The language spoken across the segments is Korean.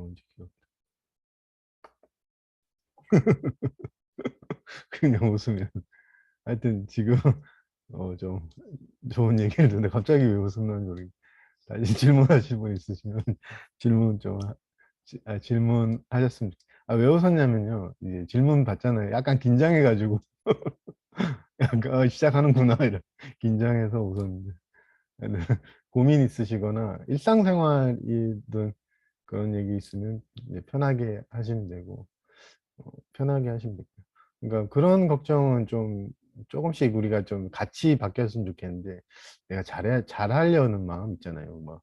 이제 그냥 웃으면 하여튼 지금 좀 좋은 얘기를 듣는데 갑자기 왜 웃었는지 모르겠어요. 다시 질문하실 분 있으시면 질문 좀 질문하셨으면 왜 웃었냐면요. 이제 질문 받잖아요. 약간 긴장해가지고 약간 시작하는구나 이런 긴장해서 웃었는데 네, 고민 있으시거나 일상생활이든 그런 얘기 있으면 이제 편하게 하시면 되고 편하게 하시면 돼요. 그러니까 그런 걱정은 좀 조금씩 우리가 좀 같이 바뀌었으면 좋겠는데 내가 잘하려는 마음 있잖아요. 뭐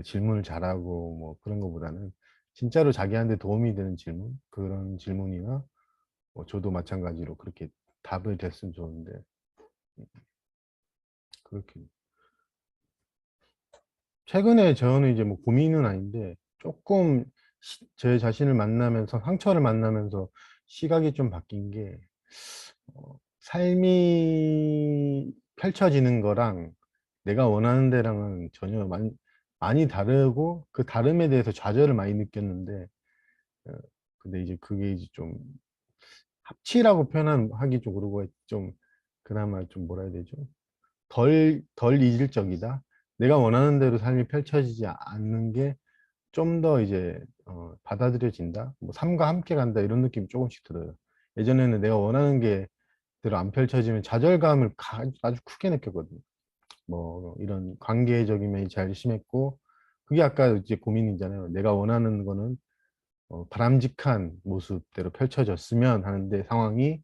질문을 잘하고 뭐 그런 거보다는 진짜로 자기한테 도움이 되는 질문 그런 질문이나 뭐 저도 마찬가지로 그렇게 답을 됐으면 좋은데 그렇게 최근에 저는 이제 뭐 고민은 아닌데 조금 제 자신을 만나면서 상처를 만나면서 시각이 좀 바뀐 게 삶이 펼쳐지는 거랑 내가 원하는 데랑은 전혀 많이 다르고 그 다름에 대해서 좌절을 많이 느꼈는데 어, 근데 이제 그게 이제 좀 합치라고 표현하기 좀 그러고 좀 그나마 좀 뭐라 해야 되죠? 덜 이질적이다. 내가 원하는 대로 삶이 펼쳐지지 않는 게 좀 더 이제 받아들여진다. 뭐 삶과 함께 간다 이런 느낌이 조금씩 들어요. 예전에는 내가 원하는 게 대로 안 펼쳐지면 좌절감을 아주 크게 느꼈거든요. 뭐 이런 관계적인 면이 잘 심했고 그게 아까 이제 고민이잖아요. 내가 원하는 거는 바람직한 모습대로 펼쳐졌으면 하는데 상황이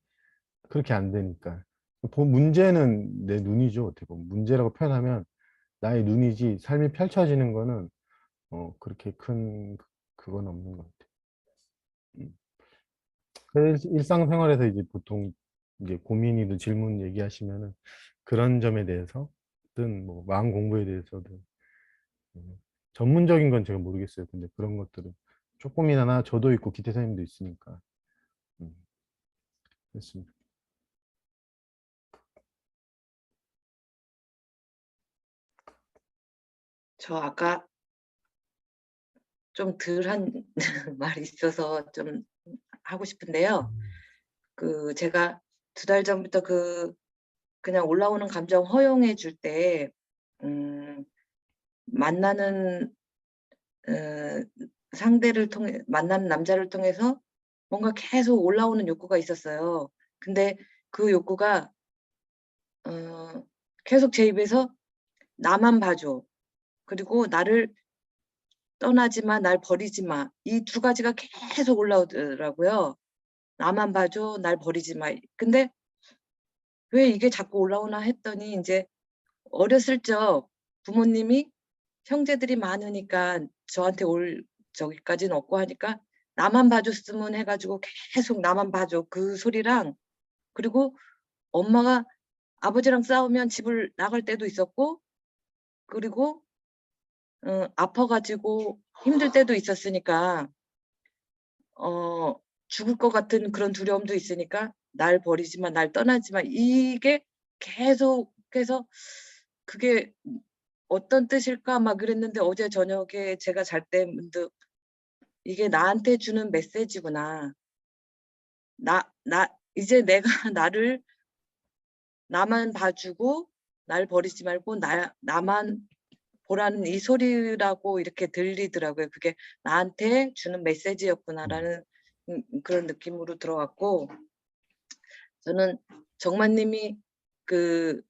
그렇게 안 되니까 문제는 내 눈이죠. 어떻게 보면 문제라고 표현하면 나의 눈이지 삶이 펼쳐지는 거는 그렇게 큰 그건 없는 것 같아요. 음. 그래서 일상생활에서 이제 보통 이제 고민이든 질문 얘기하시면은 그런 점에 대해서든 뭐 마음 공부에 대해서든 음, 전문적인 건 제가 모르겠어요. 근데 그런 것들은 조금이나마 저도 있고 기태 선생님도 있으니까 음, 그렇습니다. 저 아까 좀 덜한 말이 있어서 좀 하고 싶은데요. 제가 2달 전부터 그냥 올라오는 감정 허용해 줄 때 음 만나는 상대를 통해 만나는 남자를 통해서 뭔가 계속 올라오는 욕구가 있었어요. 근데 그 욕구가 어 계속 제 입에서 "나만 봐 줘." 그리고 "나를 떠나지 마. 날 버리지 마." 이 2가지가 계속 올라오더라고요. "나만 봐 줘. 날 버리지 마." 근데 왜 이게 자꾸 올라오나 했더니 인제 어렸을 적 부모님이 형제들이 많으니까 저한테 올 저기까지는 없고 하니까 "나만 봐 줬으면." 해 가지고 계속 "나만 봐 줘." 그 소리랑 그리고 엄마가 아버지랑 싸우면 집을 나갈 때도 있었고 그리고 아파 가지고 힘들 때도 있었으니까 어 죽을 것 같은 그런 두려움도 있으니까 "날 버리지 마. 날 떠나지 마." 이게 계속해서 그게 '어떤 뜻일까?' 막 그랬는데 어제 저녁에 제가 잘 때 문득 '이게 나한테 주는 메시지구나. 나 이제 내가 나를 나만 봐 주고 날 버리지 말고 나만 보라는 이 소리라고 이렇게 들리더라고요. 그게 '나한테 주는 음. 메시지였구나.'라는 그런 느낌으로 들어갔고 저는 정말 님이 그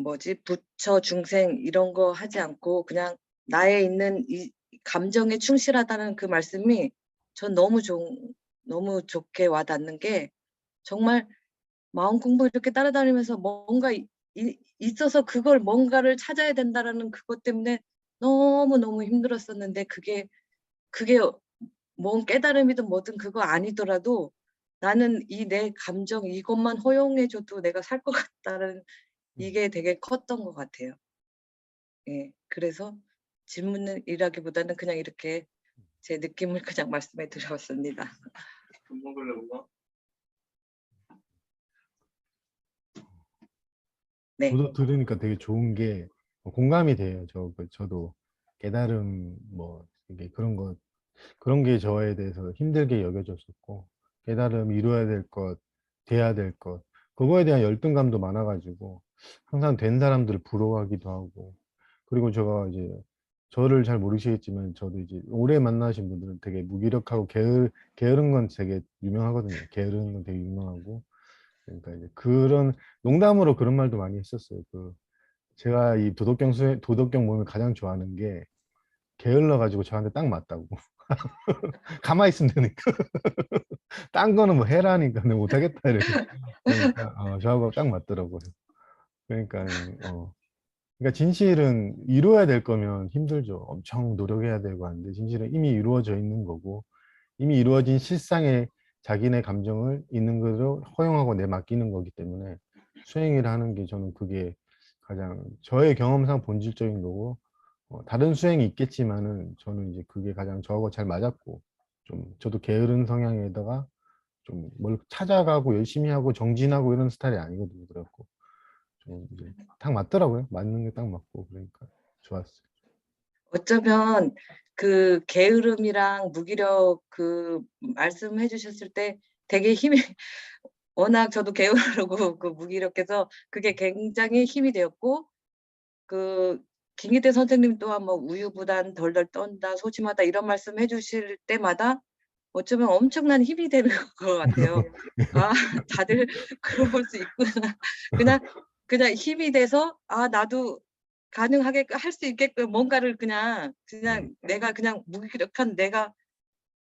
뭐지 부처 중생 이런 거 하지 않고 그냥 나에 있는 이 감정에 충실하다는 그 말씀이 전 너무 좋게 와 닿는 게 정말 마음 공부 이렇게 따라다니면서 뭔가 있어서 그걸 뭔가를 찾아야 된다라는 그것 때문에 너무너무 힘들었었는데 그게 뭔 깨달음이든 뭐든 그거 아니더라도 '나는 이 내 감정 이것만 허용해 줘도 내가 살 것 같다.'는 음. 이게 되게 컸던 것 같아요. 예. 그래서 질문이라기보다는 그냥 이렇게 제 느낌을 그냥 말씀해 드렸습니다. 밥 먹으려고? 네. 저도 들으니까 되게 좋은 게 공감이 돼요. 저도 깨달음 뭐 이게 그런 거 그런 게 저에 대해서 힘들게 여겨졌었고, 깨달음 이루어야 될 것, 돼야 될 것, 그거에 대한 열등감도 많아가지고 항상 된 사람들을 부러워하기도 하고. 그리고 제가 이제 저를 잘 모르시겠지만 저도 이제 오래 만나신 분들은 되게 무기력하고 게으른 건 되게 유명하거든요. 게으른 건 되게 유명하고. 그러니까 이제 그런 농담으로 그런 말도 많이 했었어요. 제가 이 도덕경 모임을 가장 좋아하는 게 게을러 가지고 저한테 딱 맞다고. 가만히 있으면 되니까. 딴 거는 뭐 해라니까 내가 못하겠다 이래. 그러니까 저하고 딱 맞더라고요. 그러니까 그러니까 진실은 이루어야 될 거면 힘들죠. 엄청 노력해야 되고 하는데 진실은 이미 이루어져 있는 거고 이미 이루어진 실상에 자기네 감정을 있는 그대로 허용하고 내맡기는 거기 때문에 수행을 하는 게 저는 그게 가장 저의 경험상 본질적인 거고 다른 수행이 있겠지만은 저는 이제 그게 가장 저하고 잘 맞았고 좀 저도 게으른 성향에다가 좀 뭘 찾아가고 열심히 하고 정진하고 이런 스타일이 아니거든요. 그래갖고 좀 이제 딱 맞더라고요. 맞는 게 딱 맞고 그러니까 좋았어요. 어쩌면 그 게으름이랑 무기력 그 말씀해 주셨을 때 되게 힘이 워낙 저도 게으르고 그 무기력해서 그게 굉장히 힘이 되었고 그 김기태 선생님 또한 뭐 "우유부단 덜덜 떤다. 소심하다." 이런 말씀해 주실 때마다 어쩌면 엄청난 힘이 되는 것 같아요. '아 다들 그럴 수 있구나.' 그냥 그냥 힘이 돼서 '아 나도 가능하게 할 수 있게끔 뭔가를 그냥 내가 그냥 무기력한 내가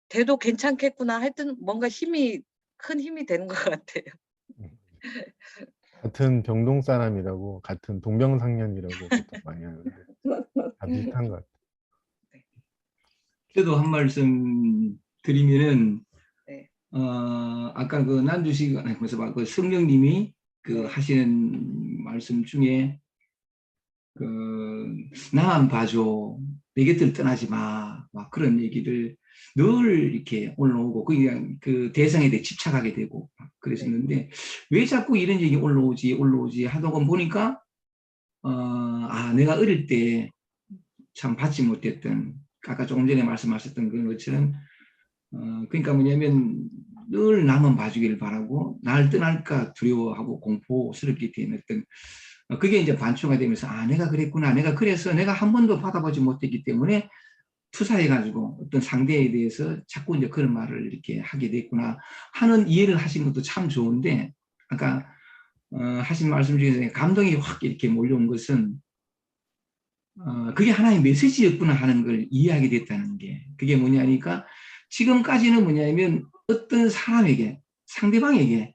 돼도 괜찮겠구나.' 하여튼 뭔가 힘이 큰 힘이 되는 것 같아요. 같은 병동 사람이라고 같은 동병상련이라고 보통 많이 하는데 다 비슷한 것 같아요. 네. 저도 한 말씀 드리면은 네. 아까 그 난주식 그래서 그 성령님이 그 네. 하시는 말씀 중에 그 나만 봐줘 내 곁을 떠나지 마 막 그런 얘기를 늘 이렇게 올라오고 그냥 그 대상에 대해 집착하게 되고 막 네. 그랬었는데 왜 자꾸 이런 얘기 올라오지 하다가 보니까 내가 어릴 때 참 받지 못했던 아까 조금 전에 말씀하셨던 그런 것처럼 그러니까 뭐냐면 늘 나만 봐주기를 바라고 날 떠날까 두려워하고 공포스럽게 된 어떤 그게 이제 반초가 되면서 내가 그랬구나 내가 그래서 내가 한 번도 받아보지 못했기 때문에 투사해가지고 어떤 상대에 대해서 자꾸 이제 그런 말을 이렇게 하게 됐구나 하는 이해를 하신 것도 참 좋은데 아까 하신 말씀 중에서 감동이 확 이렇게 몰려온 것은 그게 하나의 메시지였구나 하는 걸 이해하게 됐다는 게 그게 뭐냐니까 지금까지는 뭐냐면 어떤 사람에게 상대방에게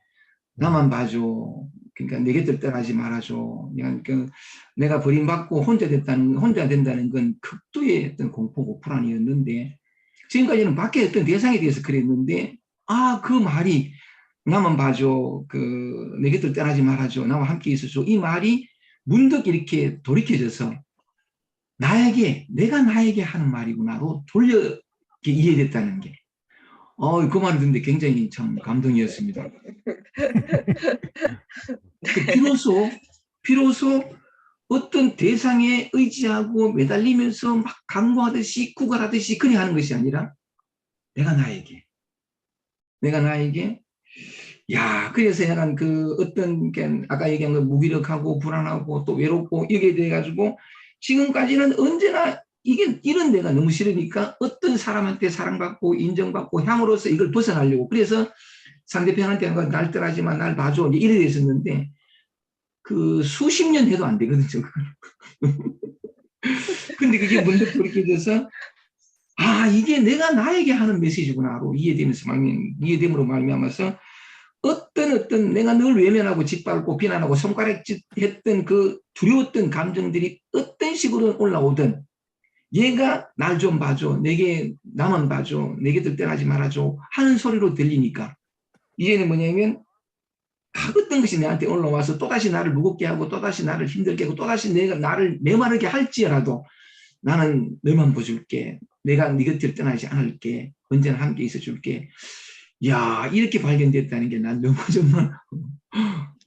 나만 봐줘 그러니까 내 곁을 떠나지 말아줘 그러니까 내가 버림받고 혼자 된다는 건 극도의 어떤 공포고 불안이었는데 지금까지는 밖에 어떤 대상에 대해서 그랬는데 그 말이 나만 봐줘 내 곁을 떠나지 말아줘 나와 함께 있어줘 이 말이 문득 이렇게 돌이켜져서 내가 나에게 하는 말이구나로 돌려 이해됐다는 게. 그 말을 듣는데 굉장히 참 감동이었습니다. 비로소 어떤 대상에 의지하고 매달리면서 막 강구하듯이 구걸하듯이 그냥 하는 것이 아니라 내가 나에게. 그래서 약간 그 어떤 아까 얘기한 그 무기력하고 불안하고 또 외롭고 이게 돼가지고 지금까지는 언제나 이런 데가 너무 싫으니까 어떤 사람한테 사랑받고 인정받고 향으로서 이걸 벗어나려고 그래서 상대편한테 날 떠나지 마, 날 봐줘 이래 됐었는데 그 수십 년 해도 안 되거든요. 근데 그게 문득 돌이켜져서 이게 내가 나에게 하는 메시지구나로 이해됨으로 말미암아서 어떤 내가 늘 외면하고 짓밟고 비난하고 손가락질했던 그 두려웠던 감정들이 어떤 식으로 올라오든 얘가 날 좀 봐줘 내게 나만 봐줘 내게 떠나지 말아줘 하는 소리로 들리니까 이제는 뭐냐면 어떤 것이 내한테 올라와서 또다시 나를 무겁게 하고 또다시 나를 힘들게 하고 또다시 내가 나를 메마르게 할지라도 나는 너만 봐줄게 내가 네 곁을 떠나지 않을게 언제나 함께 있어줄게 이렇게 발견됐다는 게 난 너무 정말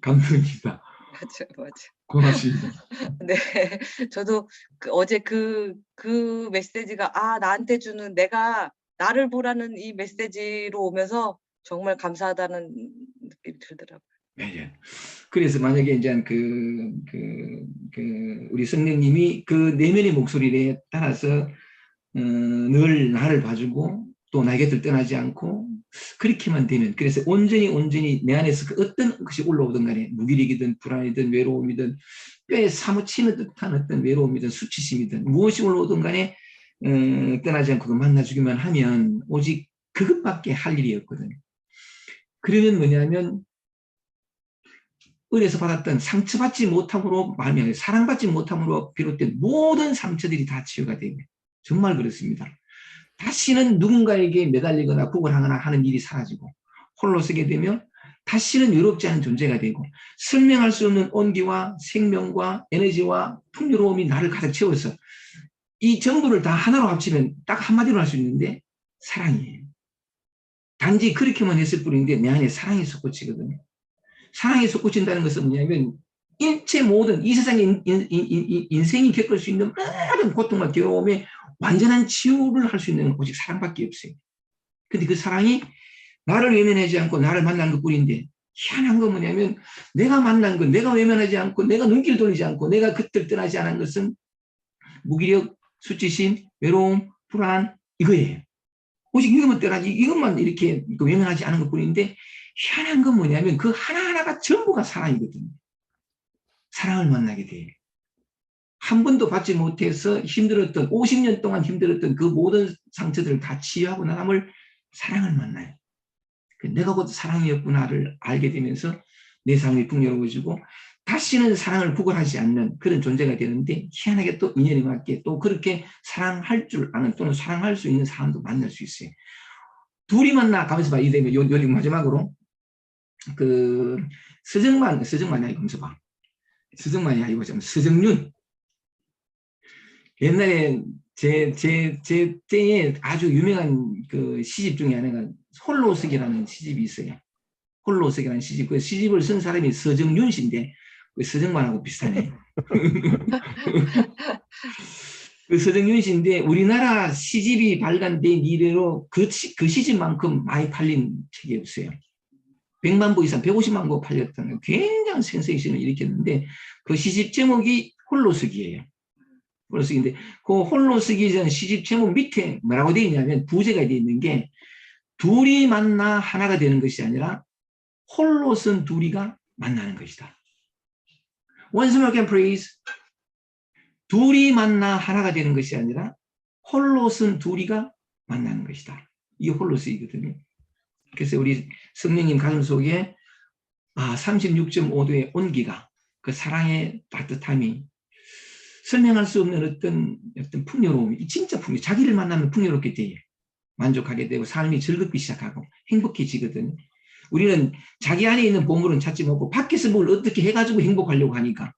감동입니다. 맞아. 고맙습니다. 네. 저도 어제 그 메시지가 나한테 주는 내가 나를 보라는 이 메시지로 오면서 정말 감사하다는 느낌이 들더라고요. 네. 그래서 만약에 이제 우리 성령님이 그 내면의 목소리에 따라서 늘 나를 봐주고 또 내 곁을 떠나지 않고 그렇게만 되면, 그래서 온전히 내 안에서 그 어떤 것이 올라오든 간에 무기력이든 불안이든 외로움이든 뼈에 사무치는 듯한 어떤 외로움이든 수치심이든 무엇이 올라오든 간에 떠나지 않고 그 만나주기만 하면 오직 그것밖에 할 일이 없거든요. 그러면 뭐냐면 은혜에서 받았던 상처받지 못함으로 말미암아 사랑받지 못함으로 비롯된 모든 상처들이 다 치유가 됩니다. 정말 그렇습니다. 다시는 누군가에게 매달리거나 구걸하거나 하는 일이 사라지고 홀로 서게 되면 다시는 외롭지 않은 존재가 되고 설명할 수 없는 온기와 생명과 에너지와 풍요로움이 나를 가득 채워서 이 전부를 다 하나로 합치면 딱 한마디로 할 수 있는데 사랑이에요. 단지 그렇게만 했을 뿐인데 내 안에 사랑이 솟구치거든요. 사랑이 솟구친다는 것은 뭐냐면 일체 모든 이 세상에 인생이 겪을 수 있는 모든 고통과 괴로움에 완전한 치유를 할 수 있는 건 오직 사랑밖에 없어요. 근데 그 사랑이 나를 외면하지 않고 나를 만난 것뿐인데 희한한 건 뭐냐면 내가 만난 건 내가 외면하지 않고 내가 눈길을 돌리지 않고 내가 그들 떠나지 않은 것은 무기력, 수치심, 외로움, 불안 이거예요. 오직 이것만 떠나지 이것만 이렇게 외면하지 않은 것뿐인데 희한한 건 뭐냐면 그 하나하나가 전부가 사랑이거든요. 사랑을 만나게 돼요. 한 번도 받지 못해서 힘들었던 50년 동안 힘들었던 그 모든 상처들을 다 치유하고 나감을 사랑을 만나요. 내가 곧 사랑이었구나를 알게 되면서 내 삶이 풍요로워지고 다시는 사랑을 구걸하지 않는 그런 존재가 되는데 희한하게 또 인연에 맞게 또 그렇게 사랑할 줄 아는 또는 사랑할 수 있는 사람도 만날 수 있어요. 둘이 만나 가면서 봐. 이 되면 요 마지막으로 그 서정만이 아니고 검서봐. 서정만이 아니고 좀 서정윤. 옛날에 제 때에 아주 유명한 그 시집 중에 하나가 홀로서기라는 시집이 있어요. 홀로서기라는 시집. 그 시집을 쓴 사람이 서정윤 씨인데 그 서정만하고 비슷하네. 그 서정윤 씨인데 우리나라 시집이 발간된 이래로 그 시집만큼 많이 팔린 책이 없어요. 100만 부 이상, 150만 부 팔렸던 굉장한 센세이션을 일으켰는데 그 시집 제목이 홀로서기예요. 홀로서기인데 그 홀로서기 전 시집 제목 밑에 뭐라고 되어 있냐면 부제가 되어 있는 게 둘이 만나 하나가 되는 것이 아니라 홀로 선 둘이가 만나는 것이다. Once more again, please. 둘이 만나 하나가 되는 것이 아니라 홀로 선 둘이가 만나는 것이다. 이게 홀로서기거든요. 그래서 우리 성령님 가슴 속에 36.5도의 온기가 그 사랑의 따뜻함이 설명할 수 없는 어떤 풍요로움이 진짜 자기를 만나면 풍요롭게 돼요. 만족하게 되고 삶이 즐겁기 시작하고 행복해지거든요. 우리는 자기 안에 있는 보물은 찾지 못하고 밖에서 뭘 어떻게 해가지고 행복하려고 하니까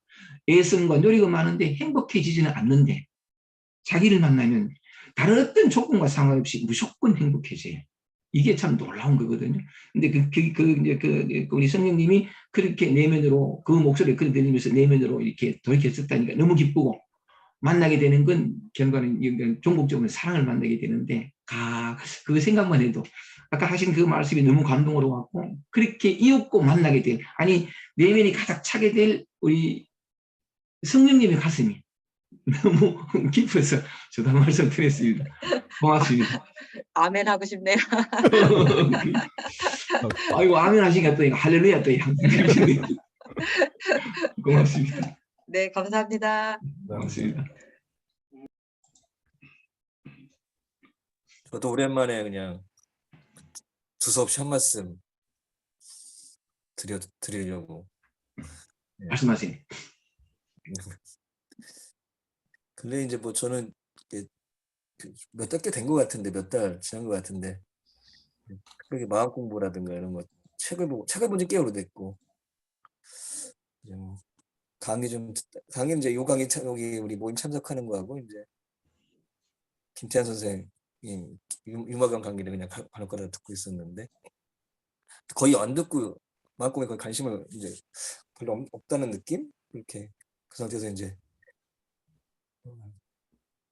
애씀과 노력은 많은데 행복해지지는 않는데 자기를 만나면 다른 어떤 조건과 상관없이 무조건 행복해져요. 이게 참 놀라운 거거든요. 근데 우리 성령님이 그렇게 내면으로 그 목소리를 들리면서 내면으로 이렇게 돌이켰었다니까 너무 기쁘고 만나게 되는 건 결과는 종국적으로 사랑을 만나게 되는데 그 생각만 해도 아까 하신 그 말씀이 너무 감동으로 왔고 그렇게 이웃고 만나게 될 아니 내면이 가득 차게 될 우리 성령님의 가슴이 너무 깊어서 저도 말씀 드렸습니다. 고맙습니다. 아멘 하고 싶네요. 아이고 아멘 하시니까 또 할렐루야 또 고맙습니다. 네, 감사합니다. 고맙습니다. 저도 오랜만에 그냥 두서없이 한 말씀 드리려고. 말씀하세요. 근데 이제 뭐 저는 몇 달 꽤 된 것 같은데 몇 달 지난 것 같은데 그렇게 마음 공부라든가 이런 거 책을 본 지 꽤 오래됐고 강의 이제 요 강의 여기 우리 모임 참석하는 거하고 이제 김태한 선생님 유마강 강의를 그냥 간혹가다 듣고 있었는데 거의 안 듣고 마음 공부에 거의 관심을 이제 별로 없다는 느낌 이렇게 그 상태에서 이제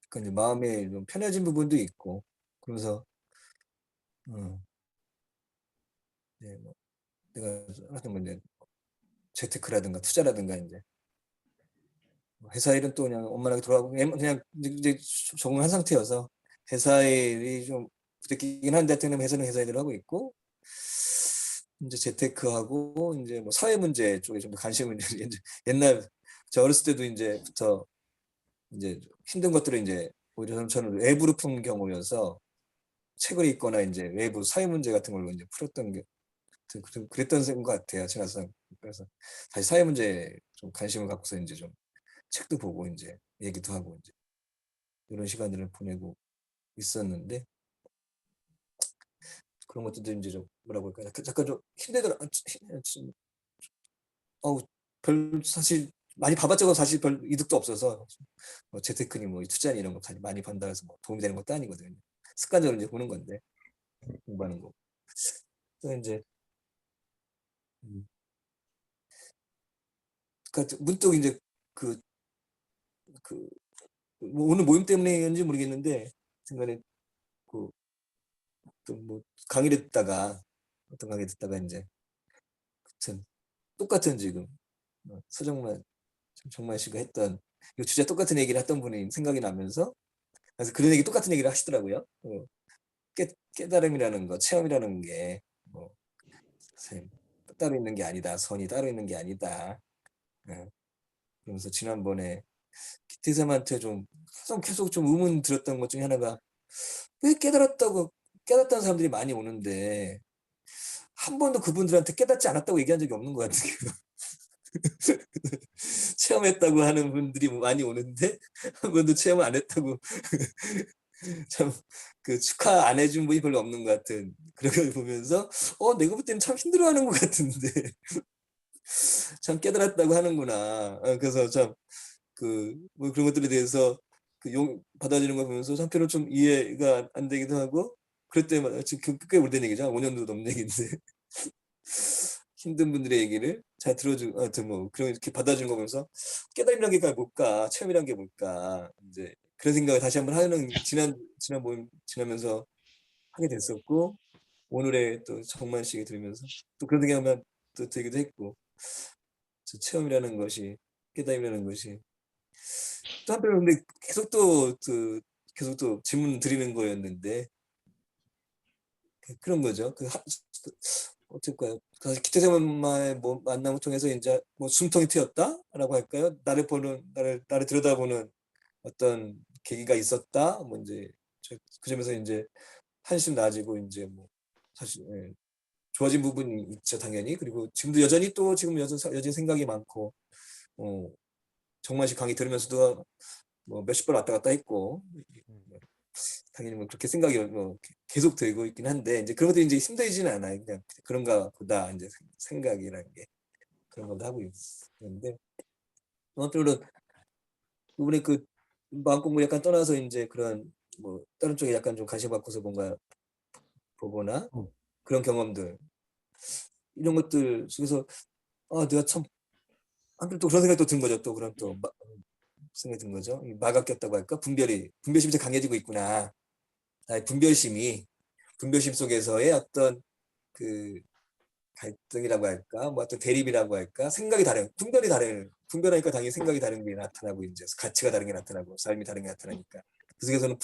그러니까 이제 마음에 좀 편해진 부분도 있고 그러면서 네, 뭐 내가 하여튼 뭐 이제 재테크라든가 투자라든가 이제 회사 일은 또 그냥 원만하게 돌아가고 그냥 이제 적응한 상태여서 회사 일이 좀 부대끼긴 한데 하여튼 회사는 회사 일을 하고 있고 이제 재테크하고 이제 뭐 사회 문제 쪽에 좀 관심을 이제 옛날 저 어렸을 때도 이제부터 이제 힘든 것들을 이제 오히려 저는 외부로 푼 경우여서 책을 읽거나 이제 외부 사회 문제 같은 걸로 이제 풀었던 게 그랬던 것 같아요. 지나서 그래서 다시 사회 문제에 좀 관심을 갖고서 이제 좀 책도 보고 이제 얘기도 하고 이제 이런 시간들을 보내고 있었는데 그런 것들도 이제 좀 뭐라고 할까 약간 좀 힘들더라. 어우 별 사실 많이 봐봤자고 사실 별 이득도 없어서 뭐 재테크니 뭐 투자니 이런 거 많이 본다 해서 뭐 도움이 되는 것도 아니거든요. 습관적으로 이제 보는 건데 공부하는 거. 또 이제 그러니까 문득 이제 그 뭐 오늘 모임 때문에인지 모르겠는데 중간에 그 뭐 강의를 듣다가 어떤 강의 듣다가 이제 같은 똑같은 지금 서정만 정만 씨가 했던 이 주제 똑같은 얘기를 했던 분이 생각이 나면서 그래서 그런 얘기 똑같은 얘기를 하시더라고요. 깨달음이라는 거, 체험이라는 게뭐 따로 있는 게 아니다. 선이 따로 있는 게 아니다. 그러면서 지난번에 기태쌤한테 좀 계속 좀 의문 들었던 것 중에 하나가 왜 깨닫다는 사람들이 많이 오는데 한 번도 그분들한테 깨닫지 않았다고 얘기한 적이 없는 것 같아요. 체험했다고 하는 분들이 많이 오는데 한 번도 체험을 안 했다고 참 그 축하 안 해준 분이 별로 없는 것 같은 그런 걸 보면서 내가 볼 때는 참 힘들어하는 것 같은데 참 깨달았다고 하는구나. 그래서 참 뭐 그런 것들에 대해서 받아들이는 거 보면서 한편으로 좀 이해가 안 되기도 하고 그럴 때마다 지금 꽤 오래된 얘기죠. 5년도 넘는 얘기인데 힘든 분들의 얘기를 잘 들어주고 뭐 그런 이렇게 받아주는 거 보면서 깨달음이란 게 뭘까, 체험이란 게 뭘까 이제 그런 생각을 다시 한번 하는 지난 모임 지나면서 하게 됐었고 오늘의 또 정만 씨 얘기 들으면서 또 그런 생각만 또 들기도 했고 체험이라는 것이 깨달음이라는 것이 또 한편으로 근데 계속 또 질문 드리는 거였는데 그런 거죠. 어떨까요? 기태생만의 뭐 만남을 통해서 이제 뭐 숨통이 트였다라고 할까요? 나를 들여다보는 어떤 계기가 있었다. 뭐 이제 그 점에서 이제 한심 나아지고 이제 뭐 사실 좋아진 부분이 있죠 당연히. 그리고 지금도 여전히 생각이 많고 정만 씨 강의 들으면서도 뭐 몇십 번 왔다 갔다 했고 당연히 뭐 그렇게 생각이 뭐 계속 들고 있긴 한데 이제 그런 것들이 이제 힘들지는 않아요. 그냥 그런가 보다 이제 생각이라는 게 그런 것도 하고 있는데 한편으로는 이번에 그 마음 공부 약간 떠나서 이제 그런 뭐 다른 쪽에 약간 좀 관심 갖고서 뭔가 보거나 그런 경험들 이런 것들 속에서 내가 참 한편 또 그런 생각도 든 거죠. 또 그런 또 생각이 든 거죠. 마가 꼈다고 할까? 분별심이 더 강해지고 있구나. 나의 분별심 속에서의 어떤 그 갈등이라고 할까, 뭐 어떤 대립이라고 할까, 생각이 다른, 분별하니까 당연히 생각이 다른 게 나타나고 이제 가치가 다른 게 나타나고 삶이 다른 게 나타나니까 그 속에서는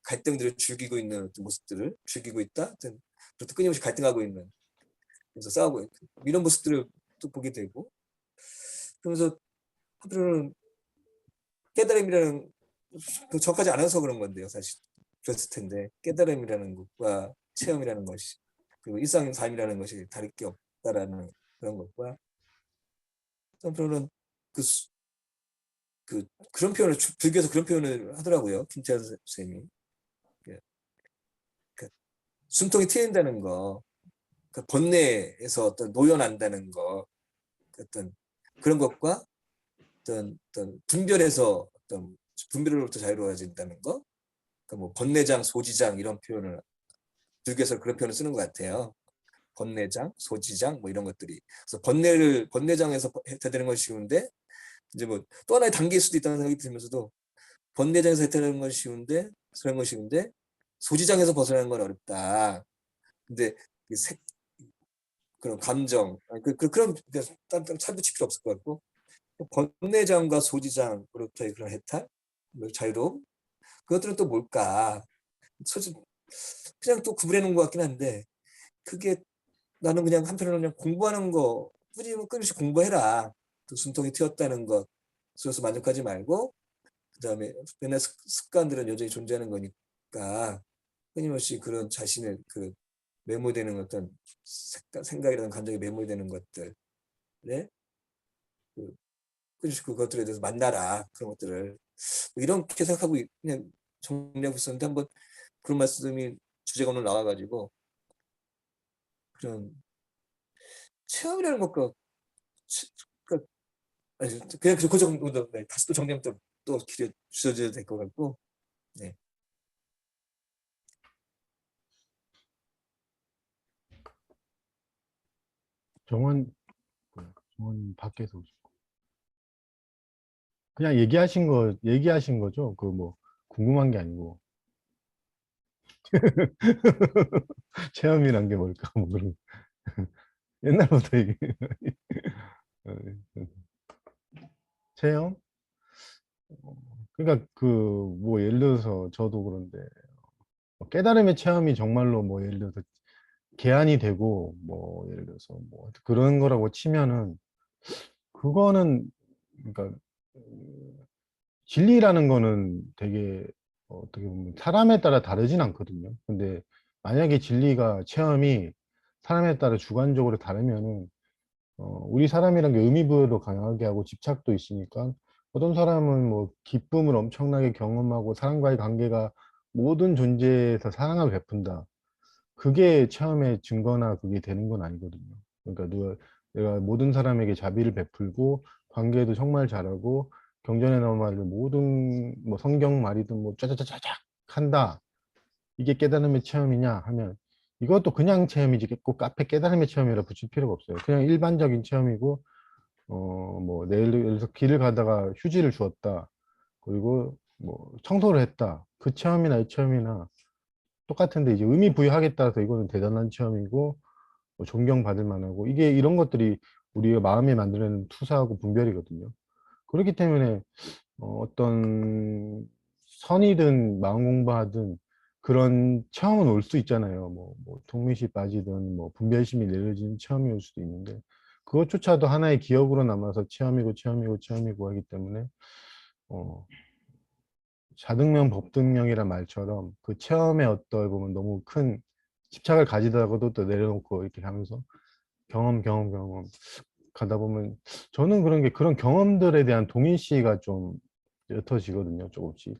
갈등들을 즐기고 있는 모습들을 즐기고 있다, 그것도 끊임없이 갈등하고 있는, 그래서 싸우고 있고 이런 모습들을 또 보게 되고 그러면서 한편으로는 깨달음이라는 저까지 안 해서 그런 건데요, 사실 그랬을 텐데 깨달음이라는 것과 체험이라는 것이 그리고 일상 삶이라는 것이 다를 게 없다라는 그런 것과 한편으로는 그런 표현을 불교에서 그런 표현을 하더라고요. 김태환 선생님이 숨통이 트인다는 거, 번뇌에서 어떤 노연한다는 거, 어떤 그런 것과 어떤 분별에서 어떤 분별로부터 자유로워진다는 거, 그러니까 뭐 번뇌장, 소지장 이런 표현을 불교에서 그런 표현을 쓰는 것 같아요. 번뇌장, 소지장 뭐 이런 것들이. 그래서 번뇌장에서 해탈되는 건 쉬운데 이제 뭐 또 하나의 단계일 수도 있다는 생각이 들면서도 번뇌장에서 해탈되는 건 쉬운데 그런 건 쉬운데 소지장에서 벗어나는 건 어렵다. 근데 그 그런 감정, 그런 딴 차붙일 필요 없을 것 같고, 번뇌장과 소지장으로부터의 그런 해탈, 뭐 자유로움, 그것들은 또 뭘까? 그냥 또 구분해 놓은 것 같긴 한데, 그게 나는 그냥 한편으로는 그냥 공부하는 거 끊임없이 공부해라. 또 숨통이 트였다는 것, 그래서 만족하지 말고, 그다음에 맨날 습관들은 여전히 존재하는 거니까 끊임없이 그런 자신을 그 매몰되는 어떤 생각이라는 감정에 매몰되는 것들, 네? 끊임없이 그것들에 대해서 만나라. 그런 것들을 이렇게 생각하고 그냥 정리하고 있었는데 한번 그런 말씀이 주제가 오늘 나와가지고 그런 체험이라는 것과 그- 아니, 그냥 그 정도 네, 다시 또 정리하면 또 길에 주셔야 될 것 같고 네. 정원 밖에서 오시고 그냥 얘기하신 거죠? 그 뭐 궁금한 게 아니고 체험이란 게 뭘까 뭐 그런 옛날부터 얘기 체험? 그러니까 그 뭐 예를 들어서 저도 그런데 뭐 깨달음의 체험이 정말로 뭐 예를 들어서 개안이 되고 뭐 예를 들어서 뭐 그런 거라고 치면은 그거는 그러니까 진리라는 거는 되게 어떻게 보면 사람에 따라 다르진 않거든요. 근데 만약에 진리가 체험이 사람에 따라 주관적으로 다르면은 우리 사람이란 게 의미부여도 강하게 하고 집착도 있으니까 어떤 사람은 뭐 기쁨을 엄청나게 경험하고 사람과의 관계가 모든 존재에서 사랑을 베푼다. 그게 체험의 증거나 그게 되는 건 아니거든요. 그러니까 내가 모든 사람에게 자비를 베풀고 관계도 정말 잘하고 경전에 나온 말로 모든 뭐 성경 말이든 뭐 짜자자자작 한다. 이게 깨달음의 체험이냐 하면 이것도 그냥 체험이지 꼭 카페 깨달음의 체험이라 붙일 필요가 없어요. 그냥 일반적인 체험이고 뭐 예를 들어서 길을 가다가 휴지를 주었다. 그리고 뭐 청소를 했다. 그 체험이나 이 체험이나 똑같은데 이제 의미 부여하기에 따라서 이거는 대단한 체험이고 뭐 존경받을 만하고 이게 이런 것들이 우리가 마음에 만들어내는 투사하고 분별이거든요. 그렇기 때문에 어떤 선이든 마음 공부하든 그런 체험은 올 수 있잖아요. 뭐 통미시 빠지든 뭐 분별심이 내려지는 체험이 올 수도 있는데 그것조차도 하나의 기억으로 남아서 체험이고 체험이고 체험이고 하기 때문에 어, 자등명 법등명이란 말처럼 그 체험에 어떠해 보면 너무 큰 집착을 가지다가도 또 내려놓고 이렇게 하면서 경험 가다 보면 저는 그런 게 그런 경험들에 대한 동일시가 좀 옅어지거든요. 조금씩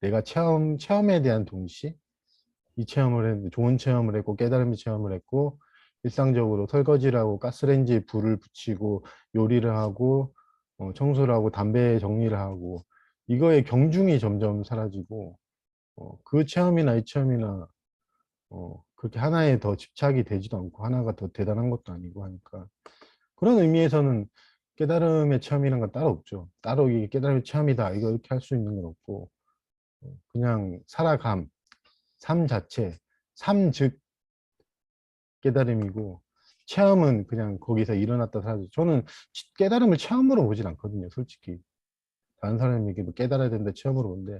내가 체험에 대한 동일시 이 체험을 했는데 좋은 체험을 했고 깨달음의 체험을 했고 일상적으로 설거지를 하고 가스레인지에 불을 붙이고 요리를 하고 청소를 하고 담배 정리를 하고 이거의 경중이 점점 사라지고 그 체험이나 이 체험이나 그렇게 하나에 더 집착이 되지도 않고 하나가 더 대단한 것도 아니고 하니까 그런 의미에서는 깨달음의 체험이라는 건 따로 없죠. 따로 이게 깨달음의 체험이다 이거 이렇게 할 수 있는 건 없고 그냥 살아감, 삶 자체, 삶 즉 깨달음이고 체험은 그냥 거기서 일어났다 사라져. 저는 깨달음을 체험으로 보진 않거든요. 솔직히 다른 사람에게도 깨달아야 된다 체험으로 보는데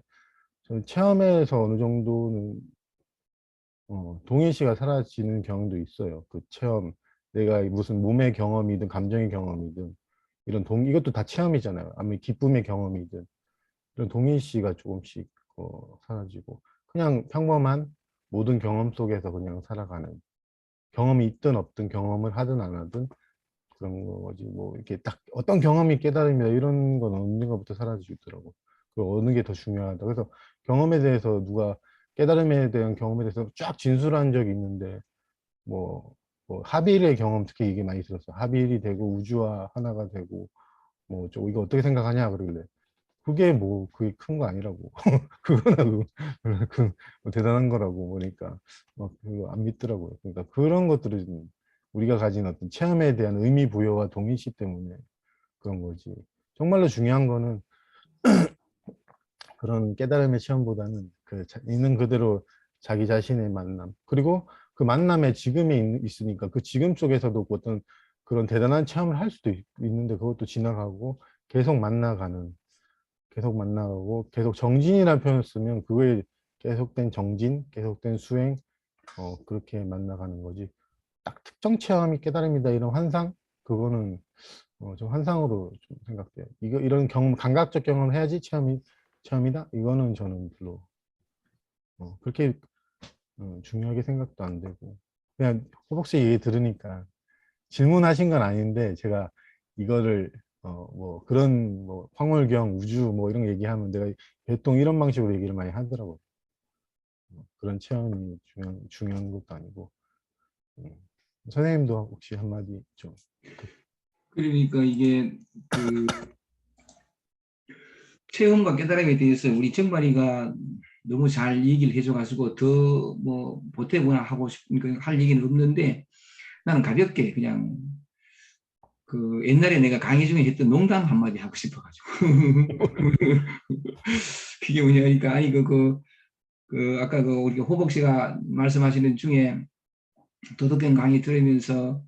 저는 체험에서 어느 정도는 동일시가 사라지는 경우도 있어요. 그 체험, 내가 무슨 몸의 경험이든 감정의 경험이든 이것도 다 체험이잖아요. 아무리 기쁨의 경험이든 이런 동일시가 조금씩 사라지고 그냥 평범한 모든 경험 속에서 그냥 살아가는 경험이 있든 없든 경험을 하든 안 하든 그런 거지 뭐 이렇게 딱 어떤 경험이 깨달음이다 이런 건 어느 것부터 사라지고 있더라고. 그 어느 게 더 중요하다. 그래서 경험에 대해서 누가 깨달음에 대한 경험에 대해서 쫙 진술한 적이 있는데 뭐 하빌의 경험 특히 이게 많이 들었어. 하빌이 되고 우주와 하나가 되고 뭐 이거 어떻게 생각하냐 그러길래 그게 큰 거 아니라고. 그거나 뭐 대단한 거라고 보니까 막 그거 안 믿더라고요. 그러니까 그런 것들은 우리가 가진 어떤 체험에 대한 의미 부여와 동일시 때문에 그런 거지. 정말로 중요한 거는 그런 깨달음의 체험보다는 있는 그대로 자기 자신의 만남. 그리고 그 만남에 지금이 있으니까 그 지금 속에서도 어떤 그런 대단한 체험을 할 수도 있는데 그것도 지나가고 계속 만나가는, 계속 만나가고 계속 정진이라는 표현을 쓰면 그거에 계속된 정진, 계속된 수행, 그렇게 만나가는 거지. 딱 특정 체험이 깨달음이다 이런 환상, 그거는 좀 환상으로 좀 생각돼요. 이런 경험, 감각적 경험을 해야지 체험이다. 이거는 저는 별로 그렇게 중요하게 생각도 안 되고, 그냥 호복씨 얘기 들으니까 질문하신 건 아닌데 제가 이거를 뭐 그런 뭐 황홀경 우주 뭐 이런 거 얘기하면 내가 보통 이런 방식으로 얘기를 많이 하더라고요. 그런 체험이 중요한 것도 아니고. 음. 선생님도 혹시 한마디 좀. 그러니까 이게 그 체험과 깨달음에 대해서 우리 정관이가 너무 잘 얘기를 해줘가지고 더 뭐 보태거나 하고 싶은 할 얘기는 없는데, 나는 가볍게 그냥 그 옛날에 내가 강의 중에 했던 농담 한마디 하고 싶어가지고. 그게 뭐냐니까, 아니 아까 그 우리 호복 씨가 말씀하시는 중에 도덕경 강의 들으면서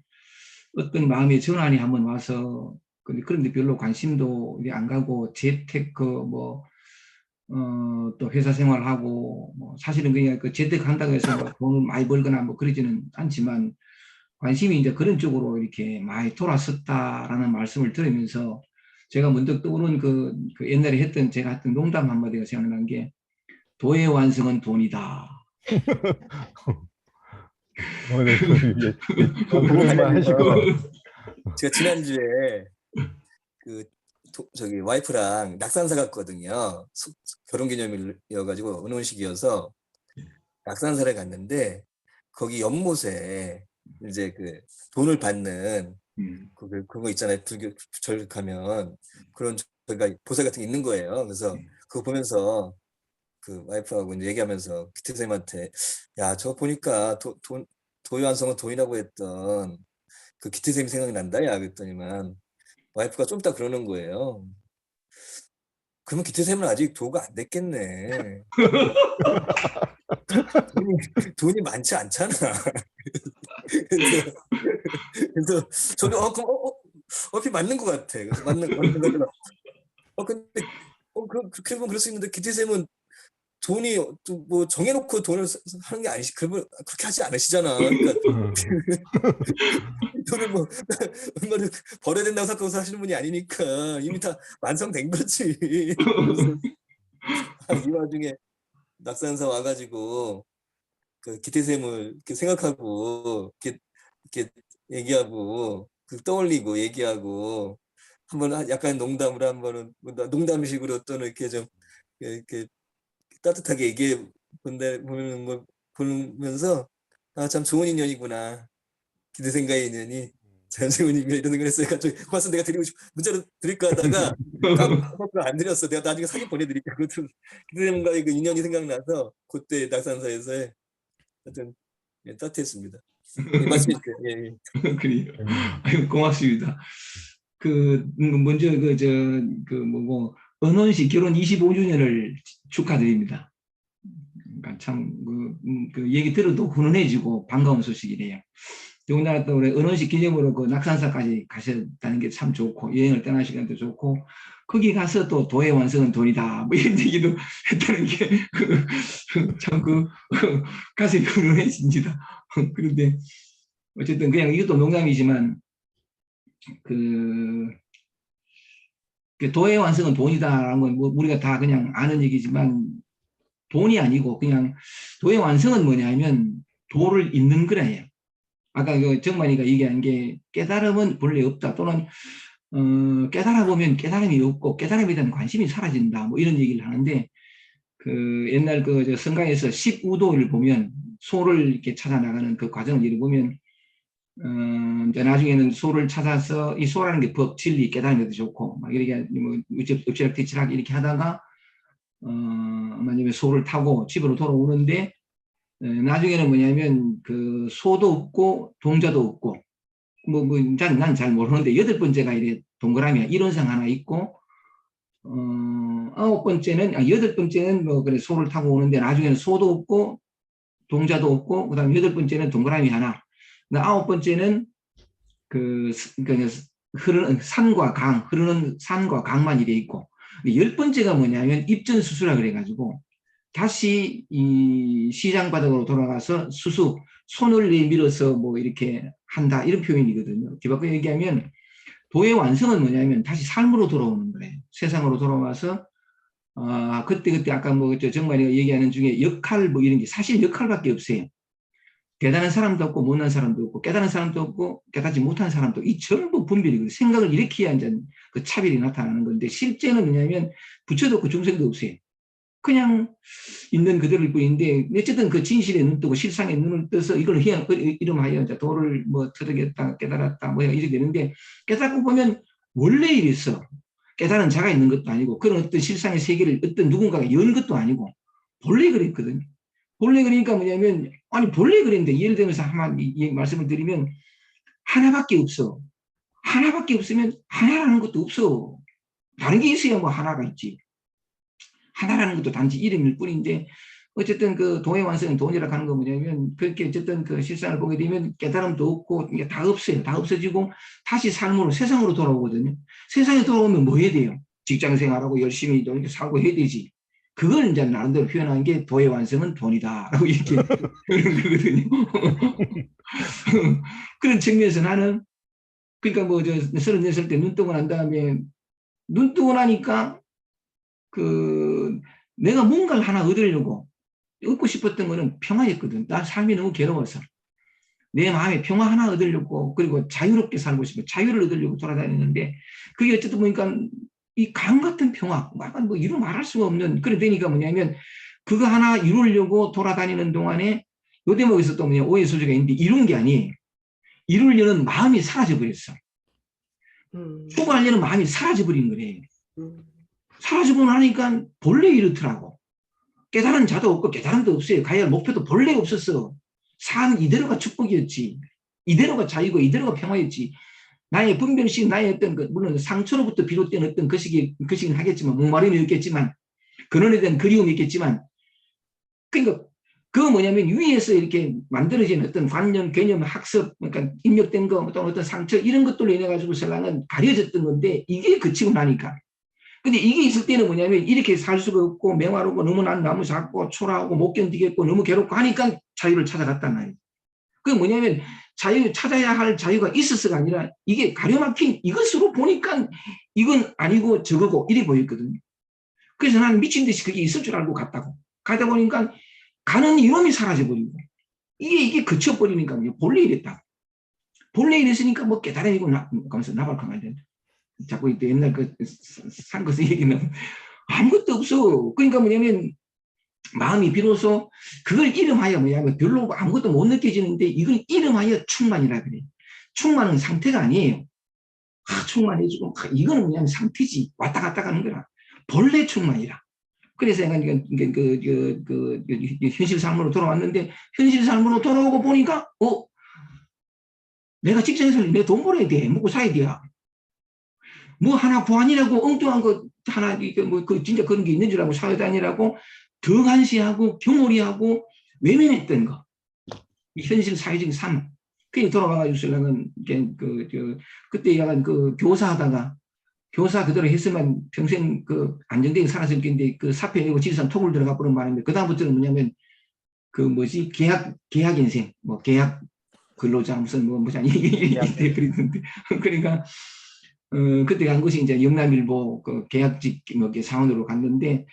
어떤 마음의 전환이 한번 와서, 그런데 별로 관심도 안 가고 재테크 또 회사 생활하고 사실은 그냥 그 재테크한다고 해서 뭐 돈을 많이 벌거나 뭐 그러지는 않지만 관심이 이제 그런 쪽으로 이렇게 많이 돌아섰다라는 말씀을 들으면서 제가 문득 떠오른 그 옛날에 제가 했던 농담 한마디가 생각난 게, 도의 완성은 돈이다. 네, 그거 좋은 말 하실 것 관련해서 같아요. 제가 지난주에 그 저기 와이프랑 낙산사 갔거든요. 결혼기념일이어가지고 은혼식이어서 낙산사를 갔는데 거기 연못에 이제 그 돈을 받는 그거 있잖아요. 불교 절 가면 그런 저희가 보살 같은 게 있는 거예요. 그래서 그거 보면서 그 와이프하고 이제 얘기하면서 기태 선생님한테, 야, 저거 보니까 도의 완성은 돈이라고 했던 그 기태 선생님 생각이 난다. 야, 그랬더니만 와이프가 좀 이따 그러는 거예요. 그러면 기태 선생님은 아직 도가 안 됐겠네. 돈이 많지 않잖아. 그래서 저도 그럼 어피 맞는 것 같아. 그래서 맞는 거죠. 근데 그렇게 보면 그럴 수 있는데 기태 선생님은 돈이 뭐 정해놓고 돈을 하는 게 아니시, 그러면 그렇게 하지 않으시잖아. 그러니까 돈을 뭐 얼마를 벌어야 된다고 생각하고 하시는 분이 아니니까 이미 다 완성된 거지. 그래서 이 와중에 낙산사 와가지고 그 기태샘을 이렇게 생각하고 이렇게 얘기하고 떠올리고 얘기하고 한번 약간 농담으로 한번은 농담식으로 또는 이렇게 좀 이렇게 따뜻하게 얘기해 보는 걸 보면서, 아, 참 좋은 인연이구나. 기대생과의 인연이 참 좋은 인연이구나 이런 생각을 했어요. 갑자기 고맙습 내가 드리고 문자로 드릴까 하다가 까먹고 안 드렸어. 내가 나중에 사진 보내드릴게. 기대생과의 그 인연이 생각나서 그때 낙산사에서 하여튼 따뜻했습니다. 말씀해 주세요. 예. 그래요. 아유, 고맙습니다. 먼저 은혼씨 결혼 25주년을 축하드립니다. 그러니까 참 그 얘기 들어도 훈훈해지고 반가운 소식이래요. 더군다나 또 우리 은혼씨 기념으로 그 낙산사까지 가셨다는 게 참 좋고, 여행을 떠나시는 것도 좋고, 거기 가서 또 도의 완성은 돈이다 뭐 이런 얘기도 했다는 게 참 가슴이 훈훈해집니다. 그런데 어쨌든 그냥 이것도 농담이지만 도의 완성은 돈이다라는 건 뭐 우리가 다 그냥 아는 얘기지만, 돈이 아니고 그냥 도의 완성은 뭐냐면 도를 잇는 거래요. 아까 그 정만이가 얘기한 게 깨달음은 본래 없다, 또는 깨달아 보면 깨달음이 없고 깨달음에 대한 관심이 사라진다 뭐 이런 얘기를 하는데, 그 옛날 그 성가에서 10우도를 보면 소를 이렇게 찾아 나가는 그 과정을 예를 보면, 이제 나중에는 소를 찾아서 이 소라는 게 법, 진리, 깨달음에도 좋고 막 이렇게 뭐 엎치락뒤치락 이렇게 하다가 만약에 소를 타고 집으로 돌아오는데, 나중에는 뭐냐면 그 소도 없고 동자도 없고 난 잘 모르는데 8번째가 이래 동그라미야 이론상 하나 있고, 9번째는 8번째는 뭐 그래 소를 타고 오는데 나중에는 소도 없고 동자도 없고, 그 다음에 8번째는 동그라미 하나, 그다음 9번째는 그 흐르는 산과 강, 흐르는 산과 강만 이래 있고, 10번째가 뭐냐면 입전수수라 그래가지고 다시 이 시장 바닥으로 돌아가서 수수, 손을 내밀어서 뭐 이렇게 한다, 이런 표현이거든요. 뒤바꿔 얘기하면 도의 완성은 뭐냐면 다시 삶으로 돌아오는 거예요. 세상으로 돌아와서 그때 아까 뭐 정말이가 얘기하는 중에 역할 뭐 이런 게 사실 역할밖에 없어요. 대단한 사람도 없고 못난 사람도 없고 깨달은 사람도 없고 깨닫지 못한 사람도, 이 전부 분별이거든요. 생각을 이렇게 해야 이제 그 차별이 나타나는 건데, 실제는 뭐냐면 부처도 없고 중생도 없어요. 그냥 있는 그대로일 뿐인데, 어쨌든 그 진실에 눈 뜨고 실상에 눈을 떠서 이걸 이름하여 이제 도를 뭐 터득했다, 깨달았다, 뭐 이렇게 되는데, 깨닫고 보면 원래 이랬어. 깨달은 자가 있는 것도 아니고, 그런 어떤 실상의 세계를 어떤 누군가가 연 것도 아니고, 본래 그랬거든요. 본래 그러니까 뭐냐면, 아니, 본래 그랬는데, 예를 들면서 한번 말씀을 드리면, 하나밖에 없어. 하나밖에 없으면 하나라는 것도 없어. 다른 게 있어야 뭐 하나가 있지. 하나라는 것도 단지 이름일 뿐인데, 어쨌든 그 도의 완성은 돈이라고 하는 건 뭐냐면, 그렇게 어쨌든 그 실상을 보게 되면 깨달음도 없고, 이게 다 없어요. 다 없어지고, 다시 삶으로, 세상으로 돌아오거든요. 세상에 돌아오면 뭐 해야 돼요? 직장 생활하고 열심히 이렇게 살고 해야 되지. 그걸 이제 나름대로 표현한 게 도의 완성은 돈이다라고 이렇게 그런 거거든요. 그런 측면에서 나는, 그러니까 뭐 34살 때 눈 뜨고 난 다음에, 눈 뜨고 나니까 그 내가 뭔가를 하나 얻으려고 얻고 싶었던 거는 평화였거든. 나 삶이 너무 괴로워서 내 마음에 평화 하나 얻으려고, 그리고 자유롭게 살고 싶어 자유를 얻으려고 돌아다니는데, 그게 어쨌든 보니까 이 강 같은 평화, 뭐 이루 말할 수가 없는 그래 되니까 뭐냐면, 그거 하나 이루려고 돌아다니는 동안에 요 대목에서 또 뭐냐 오해 소지가 있는데, 이룬 게 아니에요. 이루려는 마음이 사라져 버렸어. 추구하려는 마음이 사라져 버린 거래요. 사라지고 나니까 본래 이렇더라고. 깨달은 자도 없고 깨달음도 없어요. 가야 할 목표도 본래 없었어. 삶 이대로가 축복이었지. 이대로가 자유고 이대로가 평화였지. 나의 분별심, 나의 어떤 물론 상처로부터 비롯된 어떤 것이긴 하겠지만, 목마름이 있겠지만, 근원에 대한 그리움이 있겠지만, 그러니까 그거 뭐냐면 위에서 이렇게 만들어진 어떤 관념, 개념, 학습, 그러니까 입력된 거, 또는 어떤 상처, 이런 것들로 인해 가지고 신랑은 가려졌던 건데, 이게 그치고 나니까. 근데 이게 있을 때는 뭐냐면 이렇게 살 수가 없고 맹활하고 너무 난 너무 작고 초라하고 못 견디겠고 너무 괴롭고 하니까 자유를 찾아갔단 말이에요. 그게 뭐냐면 자유 찾아야 할 자유가 있어서가 아니라, 이게 가려막힌 이것으로 보니까 이건 아니고 저거고 이래 보였거든요. 그래서 나는 미친 듯이 그게 있을 줄 알고 갔다고. 가다 보니까 가는 이놈이 사라져버리고, 이게 그쳐버리니까 본래 이랬다고. 본래 이랬으니까 뭐 깨달음이고 가면서 나발강해야 된다. 자꾸 이때 옛날 그 산 것을 얘기는 아무것도 없어. 그러니까 뭐냐면 마음이 비로소 그걸 이름하여 뭐냐면 별로 아무것도 못 느껴지는데, 이걸 이름하여 충만이라 그래. 충만은 상태가 아니에요. 충만해지고 이거는 뭐냐면 상태지. 왔다 갔다 가는 거라. 본래 충만이라. 그래서 내가 현실 삶으로 돌아왔는데, 현실 삶으로 돌아오고 보니까 내가 직장에서 내 돈 벌어야 돼. 먹고 사야 돼. 뭐 하나 보안이라고 엉뚱한 거 하나 뭐 진짜 그런 게 있는 줄 알고 사회다니라고 등한시하고 경홀이하고 외면했던 거, 이 현실 사회적인 삶. 그게 돌아가가지고 신랑은 그때 약간 그 교사하다가 교사 그대로 했으면 평생 그 안정되게 살았을 텐데, 그 사표 내고 지리산 톡을 들어가 버린 바람에 그 다음부터는 뭐냐면 그 뭐지 계약 인생, 뭐 계약 근로자 무슨 이게 그랬는데 그러니까. 그때 간 곳이 이제 영남일보 그 계약직 사원으로 갔는데,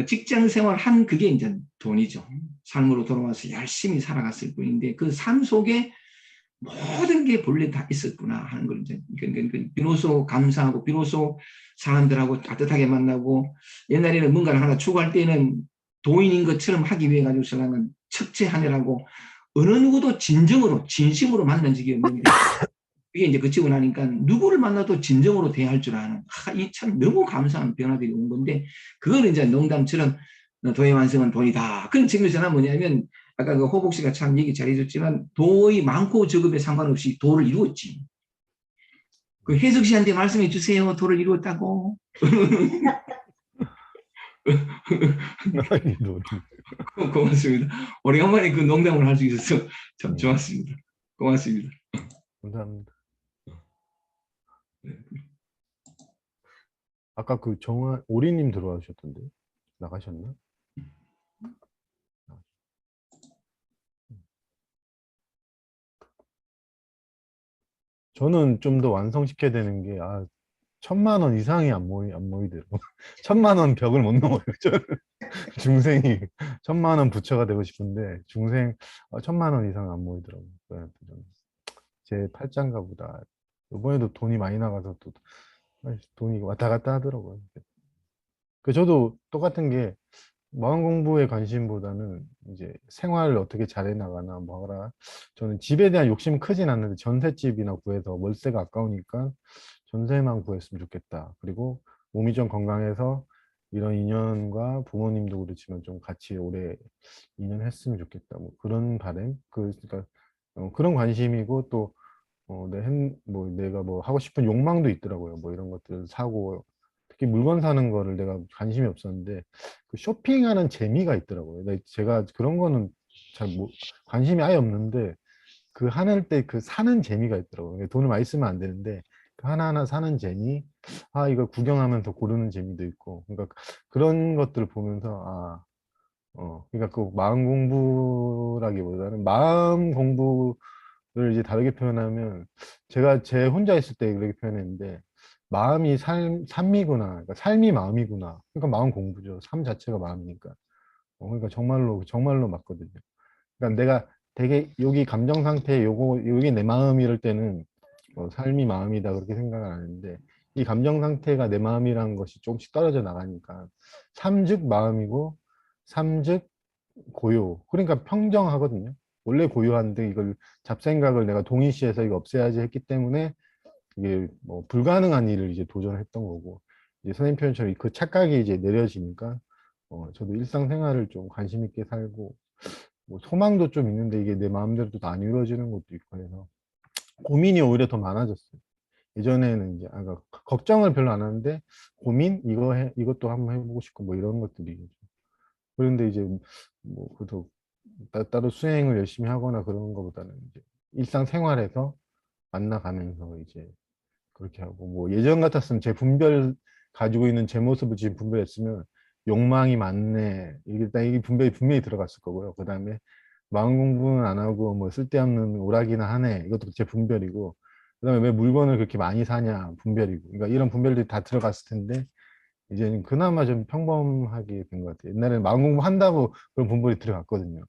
직장 생활 한 그게 이제 돈이죠. 삶으로 돌아와서 열심히 살아갔을 뿐인데, 그 삶 속에 모든 게 본래 다 있었구나 하는 걸 이제 비로소 감사하고, 비로소 사람들하고 따뜻하게 만나고, 옛날에는 뭔가를 하나 추구할 때는 도인인 것처럼 하기 위해 가지고 생각은 척체하느라고 어느 누구도 진정으로 진심으로 만난 적이 없는데, 이게 이제 그치고 나니까 누구를 만나도 진정으로 대할 줄 아는, 이 참 너무 감사한 변화들이 온 건데, 그거는 이제 농담처럼 도의 완성은 돈이다. 그런 측면에서는 뭐냐면, 아까 그 호복 씨가 참 얘기 잘해줬지만, 도의 많고 적음에 상관없이 도를 이루었지. 그 혜석 씨한테 말씀해 주세요. 도를 이루었다고. 고맙습니다. 오래간만에 그 농담을 할 수 있어서 참 좋았습니다. 고맙습니다. 감사합니다. 네. 아까 그 정한 오리님 들어와주셨던데 나가셨나? 저는 좀 더 완성시켜야 되는 게 1,000만 원 이상이 안 모이더라고. 1,000만 원 벽을 못 넘어요. 저는 중생이 1,000만 원 부처가 되고 싶은데 중생 1,000만 원 이상 안 모이더라고. 그래서 좀 제 팔짱가 보다. 이번에도 돈이 많이 나가서 또 돈이 왔다 갔다 하더라고요. 저도 똑같은 게 마음 공부에 관심보다는 이제 생활을 어떻게 잘해 나가나 뭐라. 저는 집에 대한 욕심은 크진 않는데 전셋집이나 구해서 월세가 아까우니까 전세만 구했으면 좋겠다. 그리고 몸이 좀 건강해서 이런 인연과 부모님도 그렇지만 좀 같이 오래 인연했으면 좋겠다. 뭐 그런 바람, 그러니까 그런 관심이고 또 내가 뭐 하고 싶은 욕망도 있더라고요. 뭐 이런 것들 사고 특히 물건 사는 거를 내가 관심이 없었는데 그 쇼핑하는 재미가 있더라고요. 제가 그런 거는 관심이 아예 없는데 그 하늘 때 그 사는 재미가 있더라고요. 돈을 많이 쓰면 안 되는데 그 하나하나 사는 재미, 이거 구경하면서 고르는 재미도 있고, 그러니까 그런 것들을 보면서 그러니까 그 마음 공부라기보다는 마음 공부를 이제 다르게 표현하면 제가 제 혼자 있을 때 그렇게 표현했는데 마음이 삶이구나, 그러니까 삶이 마음이구나, 그러니까 마음 공부죠. 삶 자체가 마음이니까. 그러니까 정말로 맞거든요. 그러니까 내가 되게 여기 감정 상태 요게 내 마음 이럴 때는 삶이 마음이다 그렇게 생각을 안 하는데 이 감정 상태가 내 마음이라는 것이 조금씩 떨어져 나가니까 삼즉 마음이고 삼즉 고요. 그러니까 평정하거든요. 원래 고요한데 이걸 잡생각을 내가 동의시해서 이거 없애야지 했기 때문에 이게 뭐 불가능한 일을 이제 도전했던 거고 이제 선생님 표현처럼 그 착각이 이제 내려지니까 저도 일상생활을 좀 관심 있게 살고 뭐 소망도 좀 있는데 이게 내 마음대로 또 안 이루어지는 것도 있고 해서 고민이 오히려 더 많아졌어요. 예전에는 이제 걱정을 별로 안 하는데 고민 이것도 한번 해보고 싶고 뭐 이런 것들이 그런데 이제 뭐 그래도 따로 수행을 열심히 하거나 그런 것보다는 이제 일상생활에서 만나가면서 이제 그렇게 하고 뭐 예전 같았으면 제 분별 가지고 있는 제 모습을 지금 분별했으면 욕망이 많네 이게 분별이 분명히 들어갔을 거고요. 그 다음에 마음 공부는 안 하고 뭐 쓸데없는 오락이나 하네 이것도 제 분별이고 그 다음에 왜 물건을 그렇게 많이 사냐 분별이고 그러니까 이런 분별들이 다 들어갔을 텐데 이제는 그나마 좀 평범하게 된 것 같아요. 옛날에는 마음 공부한다고 그런 분별이 들어갔거든요.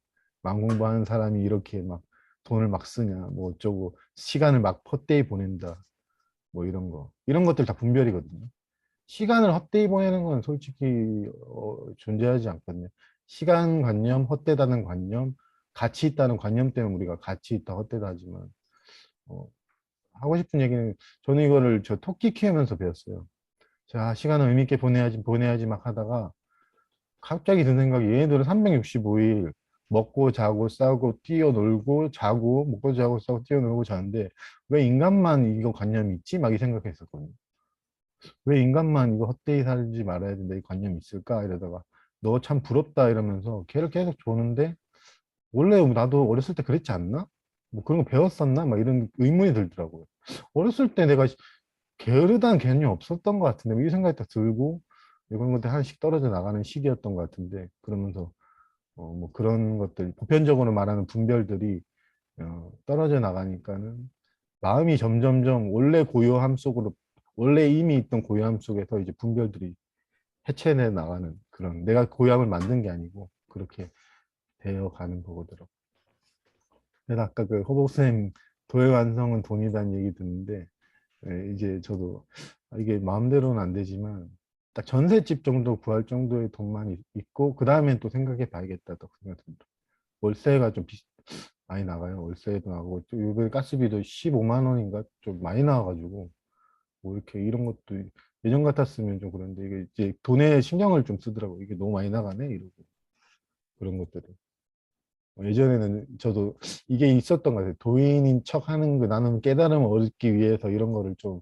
마음 공부하는 사람이 이렇게 막 돈을 막 쓰냐 뭐 어쩌고 시간을 막 헛되이 보낸다 뭐 이런 것들 다 분별이거든요. 시간을 헛되이 보내는 건 솔직히 존재하지 않거든요. 시간관념, 헛되다는 관념, 가치 있다는 관념 때문에 우리가 가치 있다, 헛되다 하지만 어, 하고 싶은 얘기는 저는 이거를 저 토끼 키우면서 배웠어요. 자, 시간을 의미 있게 보내야지 막 하다가 갑자기 든 생각이 얘네들은 365일 먹고 자고 싸고 뛰어놀고 자고 먹고 자고 싸고 뛰어놀고 자는데 왜 인간만 이거 관념이 있지? 막 이 생각했었거든요. 왜 인간만 이거 헛되이 살지 말아야 된다 이 관념이 있을까 이러다가 너 참 부럽다 이러면서 걔를 계속 보는데 원래 나도 어렸을 때 그랬지 않나? 뭐 그런 거 배웠었나? 막 이런 의문이 들더라고요. 어렸을 때 내가 게으르다는 개념이 없었던 것 같은데 뭐이 생각이 딱 들고 이런 것들 하나씩 떨어져 나가는 시기였던 것 같은데 그러면서 뭐 그런 것들 보편적으로 말하는 분별들이 떨어져 나가니까는 마음이 점점점 원래 고요함 속으로 원래 이미 있던 고요함 속에서 이제 분별들이 해체돼 나가는 그런 내가 고요함을 만든 게 아니고 그렇게 되어 가는 거거든요. 그래서 아까 그 허복 선생님 도의 완성은 돈이다는 얘기 듣는데 이제 저도 이게 마음대로는 안 되지만 딱 전셋집 정도 구할 정도의 돈만 있고 그 다음엔 또 생각해 봐야겠다 또 생각 듭니다. 월세가 좀 많이 나가요. 월세도 나가고 또 이번에 가스비도 15만 원인가 좀 많이 나와가지고 뭐 이렇게 이런 것도 예전 같았으면 좀 그런데 이게 이제 돈에 신경을 좀 쓰더라고. 이게 너무 많이 나가네 이러고 그런 것들을. 예전에는 저도 이게 있었던 것 같아요. 도인인 척 하는 거 나는 깨달음을 얻기 위해서 이런 거를 좀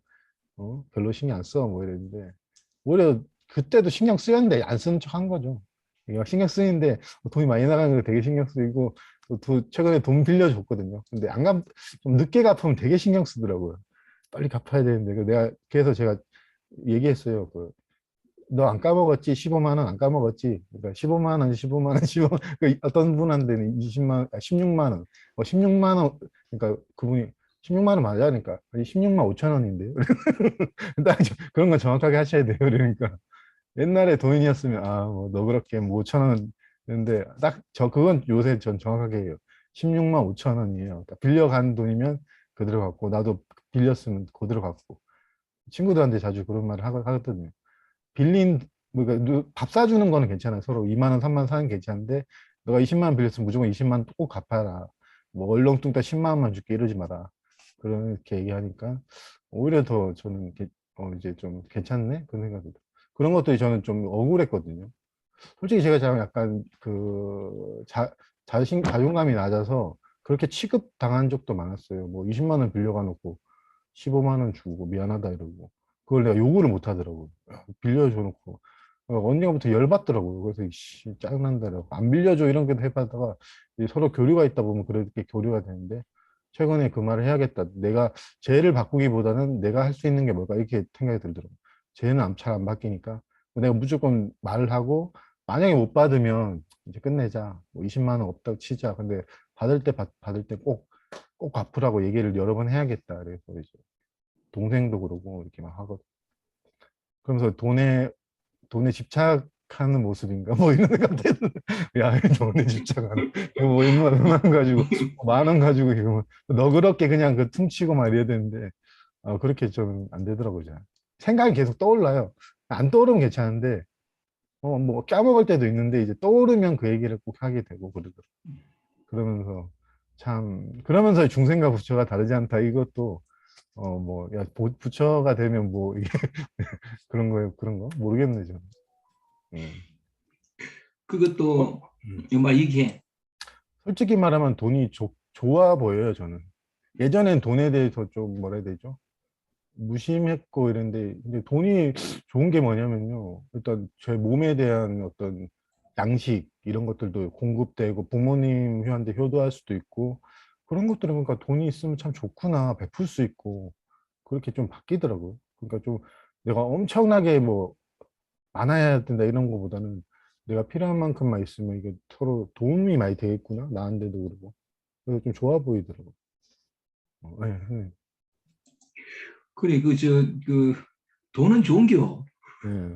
별로 신경 안 써 뭐 이랬는데 오히려 그때도 신경 쓰였는데 안 쓰는 척 한 거죠. 이게 신경 쓰이는데 돈이 많이 나가는 게 되게 신경 쓰이고 또 최근에 돈 빌려줬거든요. 근데 안 갚, 좀 늦게 갚으면 되게 신경 쓰더라고요. 빨리 갚아야 되는데 내가 그래서 제가 얘기했어요. 너 안 까먹었지? 15만 원 안 까먹었지? 그러니까 15만 원, 15만 원, 15만 그 어떤 분한테는 20만, 16만 원, 16만 원, 그러니까 그분이 16만 원 맞아? 그러니까 아니 16만 5천 원인데요. 그런 건 정확하게 하셔야 돼요. 그러니까 옛날에 도인이었으면 뭐 너 그렇게 뭐 5천 원 했는데 딱 그건 요새 전 정확하게 해요. 16만 5천 원이에요. 그러니까 빌려간 돈이면 그대로 갚고 나도 빌렸으면 그대로 갚고 친구들한테 자주 그런 말을 하거든요. 빌린 그러니까 밥 사주는 거는 괜찮아요. 서로 2만 원, 3만 원 사는 게 괜찮은데 너가 20만 원 빌렸으면 무조건 20만 원 꼭 갚아라. 뭐 얼렁뚱땅 10만 원만 줄게 이러지 마라. 그렇게 얘기하니까 오히려 더 저는 이제 좀 괜찮네 그런 생각이 들어요. 그런 것들이 저는 좀 억울했거든요. 솔직히 제가 약간 자존감이 낮아서 그렇게 취급당한 적도 많았어요. 뭐 20만 원 빌려가 놓고 15만 원 주고 미안하다 이러고 그걸 내가 요구를 못 하더라고요. 빌려줘 놓고 언니가부터 열받더라고요. 그래서 씨 짜증난다 이러고 안 빌려줘 이런 게 해봤다가 이제 서로 교류가 있다 보면 그렇게 교류가 되는데 최근에 그 말을 해야겠다. 내가 쟤를 바꾸기보다는 내가 할 수 있는 게 뭘까 이렇게 생각이 들더라고요. 쟤는 잘 안 바뀌니까 내가 무조건 말을 하고 만약에 못 받으면 이제 끝내자. 뭐 20만 원 없다고 치자. 근데 받을 때 받을 때 꼭 갚으라고 얘기를 여러 번 해야겠다. 그래서 이제 동생도 그러고 이렇게 막 하거든. 그러면서 돈에 집착하는 모습인가 뭐 이런 생각 드는. 야, 돈에 집착하는. 이거 뭐 얼마 가지고 10,000원 가지고 이거 너 그렇게 그냥 퉁치고 막 이래야 되는데 그렇게 좀 안 되더라고요. 잘. 생각이 계속 떠올라요. 안 떠오르면 괜찮은데 뭐 까먹을 때도 있는데 이제 떠오르면 그 얘기를 꼭 하게 되고 그러더라고요. 그러면서 그러면서 중생과 부처가 다르지 않다 이것도 뭐 야 부처가 되면 뭐 이게 그런 거예요. 그런 거 모르겠네 저는. 그것도 정말 이게 솔직히 말하면 돈이 좋아 보여요 저는. 예전엔 돈에 대해서 좀 뭐라 해야 되죠? 무심했고 이런데 이제 돈이 좋은 게 뭐냐면요. 일단 제 몸에 대한 어떤 양식 이런 것들도 공급되고 부모님 효한테 효도할 수도 있고 그런 것들을 보니까 돈이 있으면 참 좋구나 베풀 수 있고 그렇게 좀 바뀌더라고요. 그러니까 좀 내가 엄청나게 뭐 많아야 된다 이런 거보다는 내가 필요한 만큼만 있으면 이게 서로 도움이 많이 되겠구나 나한테도 그러고 그래서 좀 좋아 보이더라고요. 네, 네. 그래 돈은 좋은겨. 네.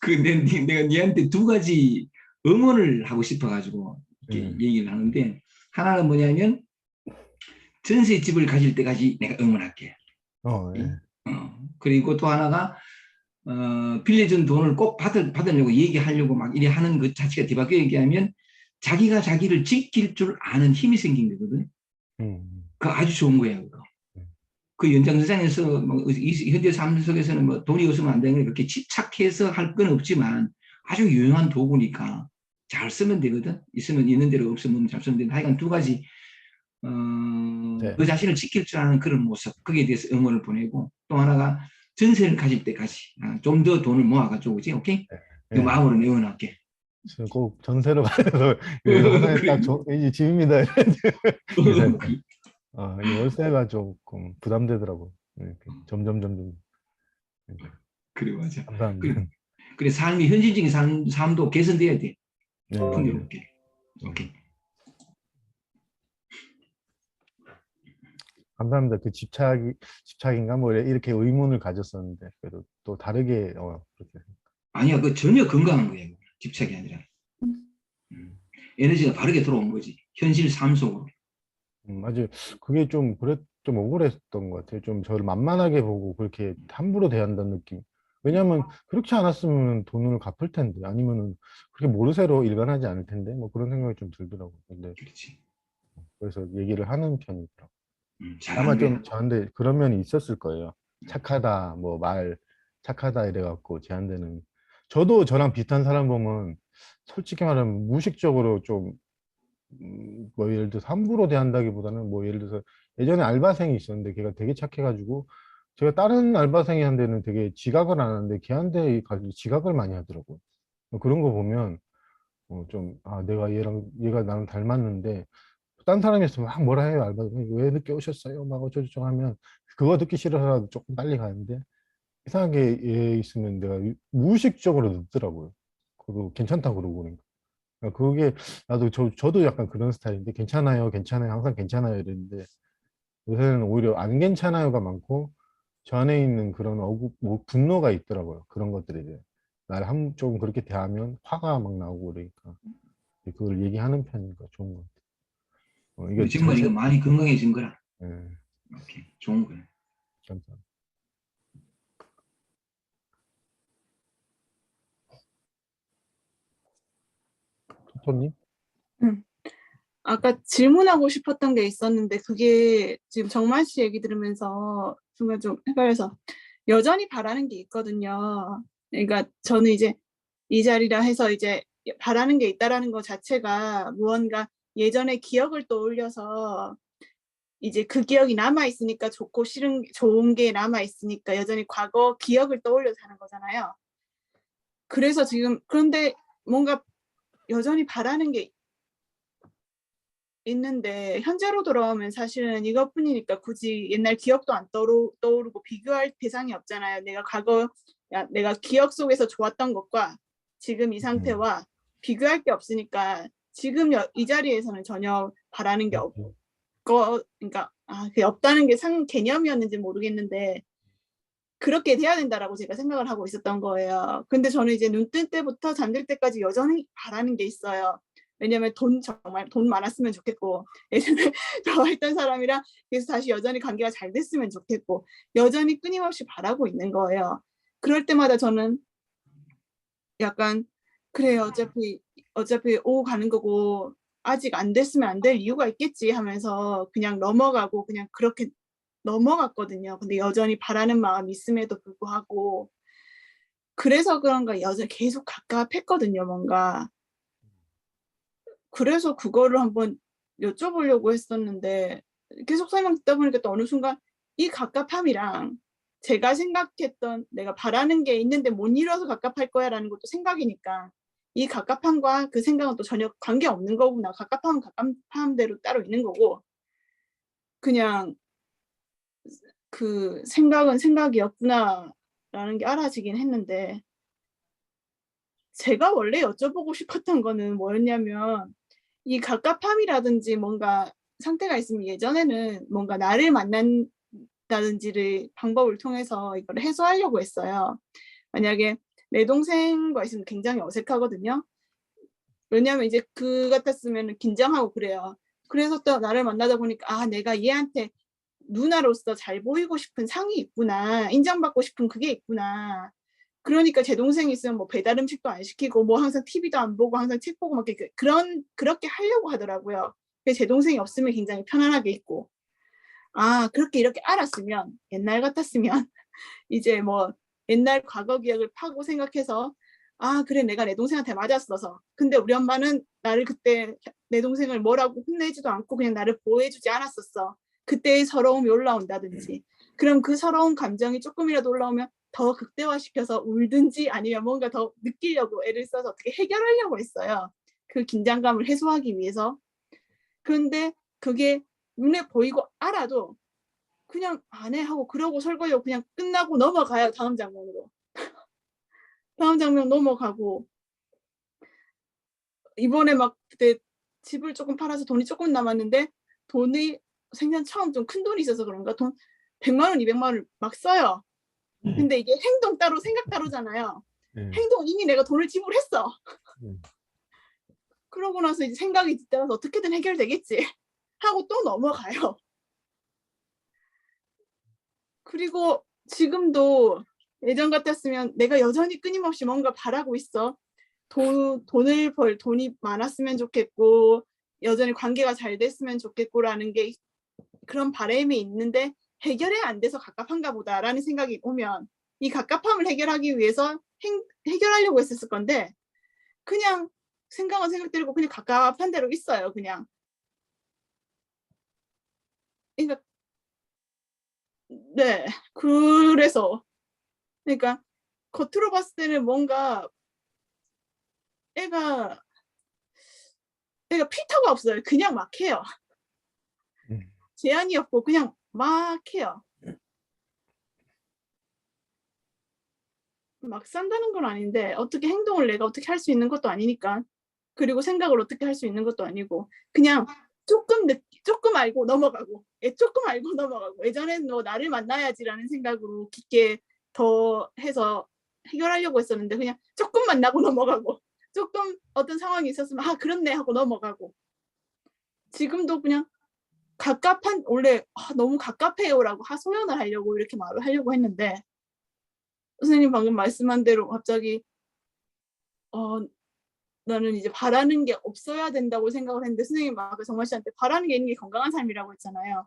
근데 내가 니한테 두 가지 응원을 하고 싶어가지고 이렇게 네. 얘기를 하는데 하나는 뭐냐면 전셋집을 가질 때까지 내가 응원할게. 네. 그리고 또 하나가 빌려준 돈을 꼭 받으려고 얘기하려고 막 이래 하는 것 자체가 뒤바뀌어 얘기하면 자기가 자기를 지킬 줄 아는 힘이 생긴 거거든. 그거 아주 좋은 거야. 그거. 그 연장선상에서 뭐 현대 삶 속에서는 뭐 돈이 없으면 안 되는 게 그렇게 집착해서 할 건 없지만 아주 유용한 도구니까 잘 쓰면 되거든. 있으면 있는 대로 없으면 잘 쓰면 되는데 하여간 두 가지 네. 그 자신을 지킬 줄 아는 그런 모습 거기에 대해서 응원을 보내고 또 하나가 전세를 가질 때까지 좀 더 돈을 모아가지고 오지 오케이? 그 네. 마음으로 응원할게. 꼭 전세로 가서 화장이 딱 이 집입니다. 이 월세가 조금 부담되더라고. 이렇게 점점. 그래 맞아. 감사합니다. 그래 삶이 현실적인 삶도 개선돼야 돼. 네. 풍요롭게. 오케이. 감사합니다. 그 집착인가 뭐 이렇게 의문을 가졌었는데 그래도 또 다르게 그렇게. 아니야, 그 전혀 건강한 거예요. 집착이 아니라. 에너지가 바르게 들어온 거지. 현실 삶 속으로. 맞아요. 그게 좀 억울했던 것 같아요. 좀 저를 만만하게 보고 그렇게 함부로 대한다는 느낌. 왜냐하면 그렇지 않았으면 돈을 갚을 텐데 아니면은 그렇게 모르쇠로 일관하지 않을 텐데 뭐 그런 생각이 좀 들더라고요. 근데 그렇지. 그래서 얘기를 하는 편이더라고요. 아마 잘하는 좀 거야. 저한테 그런 면이 있었을 거예요. 착하다, 착하다 이래갖고 제한테는 저도 저랑 비슷한 사람 보면 솔직히 말하면 무의식적으로 좀 뭐 예를 들어서 함부로 대한다기보다는 뭐 예를 들어서 예전에 알바생이 있었는데 걔가 되게 착해가지고 제가 다른 알바생한테는 되게 지각을 안 하는데 걔한테 가서 지각을 많이 하더라고요. 그런 거 보면 내가 얘가 나랑 닮았는데 딴 사람이었으면 막 뭐라 해요. 알바 왜 늦게 오셨어요? 막 어쩌고저쩌고 하면 그거 듣기 싫어서 조금 빨리 가는데 이상하게 얘 있으면 내가 무의식적으로 늦더라고요. 그리고 괜찮다고 그러고 그러니까. 그게 나도 저도 약간 그런 스타일인데 괜찮아요, 괜찮아요, 항상 괜찮아요 이랬는데 요새는 오히려 안 괜찮아요가 많고 저 안에 있는 그런 분노가 있더라고요. 그런 것들에 대해 나를 조금 그렇게 대하면 화가 막 나오고 그러니까 그걸 얘기하는 편이니까 좋은 것 같아요. 이게 정말 이거 많이 건강해진 거라. 예, 오케이, 좋은 거예요. 감사합니다. 토토님? 음. 아까 질문하고 싶었던 게 있었는데 그게 지금 정만 씨 얘기 들으면서 순간 좀 헷갈려서 여전히 바라는 게 있거든요. 그러니까 저는 이제 이 자리라 해서 이제 바라는 게 있다라는 것 자체가 무언가 예전의 기억을 떠올려서 이제 그 기억이 남아 있으니까 좋고 싫은 좋은 게 남아 있으니까 여전히 과거 기억을 떠올려서 하는 거잖아요. 그래서 지금 그런데 뭔가 여전히 바라는 게 있는데 현재로 돌아오면 사실은 이것뿐이니까 굳이 옛날 기억도 안 떠오르고 비교할 대상이 없잖아요. 내가 기억 속에서 좋았던 것과 지금 이 상태와 비교할 게 없으니까 지금 이 자리에서는 전혀 바라는 게 그러니까 그게 없다는 게 개념이었는지 모르겠는데 그렇게 돼야 된다라고 제가 생각을 하고 있었던 거예요. 근데 저는 이제 눈 뜰 때부터 잠들 때까지 여전히 바라는 게 있어요. 왜냐면 정말 돈 많았으면 좋겠고 예전에 좋아했던 사람이랑 그래서 다시 여전히 관계가 잘 됐으면 좋겠고 여전히 끊임없이 바라고 있는 거예요. 그럴 때마다 저는 약간 그래요. 어차피 오고 가는 거고 아직 안 됐으면 안 될 이유가 있겠지 하면서 그냥 넘어가고 그냥 그렇게 넘어갔거든요. 근데 여전히 바라는 마음이 있음에도 불구하고 그래서 그런가 여전히 계속 갑갑했거든요. 뭔가 그래서 그거를 한번 여쭤보려고 했었는데 계속 설명 듣다 보니까 또 어느 순간 이 갑갑함이랑 제가 생각했던 내가 바라는 게 있는데 못 이뤄서 갑갑할 거야 라는 것도 생각이니까 이 갑갑함과 그 생각은 또 전혀 관계없는 거구나. 갑갑함은 갑갑함대로 따로 있는 거고 그냥 그 생각은 생각이었구나라는 게 알아지긴 했는데 제가 원래 여쭤보고 싶었던 거는 뭐였냐면 이 갑갑함이라든지 뭔가 상태가 있으면 예전에는 뭔가 나를 만난다든지를 방법을 통해서 이걸 해소하려고 했어요. 만약에 내 동생과 있으면 굉장히 어색하거든요. 왜냐하면 이제 그 같았으면 긴장하고 그래요. 그래서 또 나를 만나다 보니까 내가 얘한테 누나로서 잘 보이고 싶은 상이 있구나. 인정받고 싶은 그게 있구나. 그러니까 제 동생이 있으면 뭐 배달 음식도 안 시키고 뭐 항상 TV도 안 보고 항상 책 보고 막 그렇게 하려고 하더라고요. 제 동생이 없으면 굉장히 편안하게 있고 그렇게 이렇게 알았으면 옛날 같았으면 이제 뭐 옛날 과거 기억을 파고 생각해서 그래 내가 내 동생한테 맞았어서 근데 우리 엄마는 나를 그때 내 동생을 뭐라고 혼내지도 않고 그냥 나를 보호해주지 않았었어. 그때의 서러움이 올라온다든지 그럼 그 서러운 감정이 조금이라도 올라오면 더 극대화시켜서 울든지 아니면 뭔가 더 느끼려고 애를 써서 어떻게 해결하려고 했어요. 그 긴장감을 해소하기 위해서. 그런데 그게 눈에 보이고 알아도 그냥 안 해 하고 그러고 설거지하고 그냥 끝나고 넘어가요. 다음 장면으로. 다음 장면 넘어가고 이번에 막 그때 집을 조금 팔아서 돈이 조금 남았는데 돈이 생전 처음 좀 큰 돈이 있어서 그런가 돈 100만 원, 200만 원을 막 써요. 근데 이게 행동 따로 생각 따로잖아요. 행동 이미 내가 돈을 지불했어. 그러고 나서 이제 생각이 뒤따라서 어떻게든 해결되겠지 하고 또 넘어가요. 그리고 지금도 예전 같았으면 내가 여전히 끊임없이 뭔가 바라고 있어. 돈이 많았으면 좋겠고 여전히 관계가 잘 됐으면 좋겠고라는 게 그런 바람이 있는데 해결이 안 돼서 갑갑한가 보다라는 생각이 오면 이 갑갑함을 해결하기 위해서 해결하려고 했었을 건데 그냥 생각은 생각대로 그냥 갑갑한 대로 있어요. 그냥. 그러니까 네. 그래서 그러니까 겉으로 봤을 때는 뭔가 애가 필터가 없어요. 그냥 막 해요. 음. 제한이 없고 그냥 막 해요. 막 산다는 건 아닌데 어떻게 행동을 내가 어떻게 할 수 있는 것도 아니니까. 그리고 생각을 어떻게 할 수 있는 것도 아니고 그냥 조금 알고 넘어가고 조금 알고 넘어가고 예전에는 뭐 나를 만나야지라는 생각으로 깊게 더 해서 해결하려고 했었는데 그냥 조금 만나고 넘어가고 조금 어떤 상황이 있었으면 아 그렇네 하고 넘어가고 지금도 그냥 원래 너무 갑갑해요라고 하소연을 하려고 이렇게 말을 하려고 했는데 선생님 방금 말씀한 대로 갑자기 나는 이제 바라는 게 없어야 된다고 생각을 했는데 선생님 아까 정말 씨한테 바라는 게 있는 게 건강한 삶이라고 했잖아요.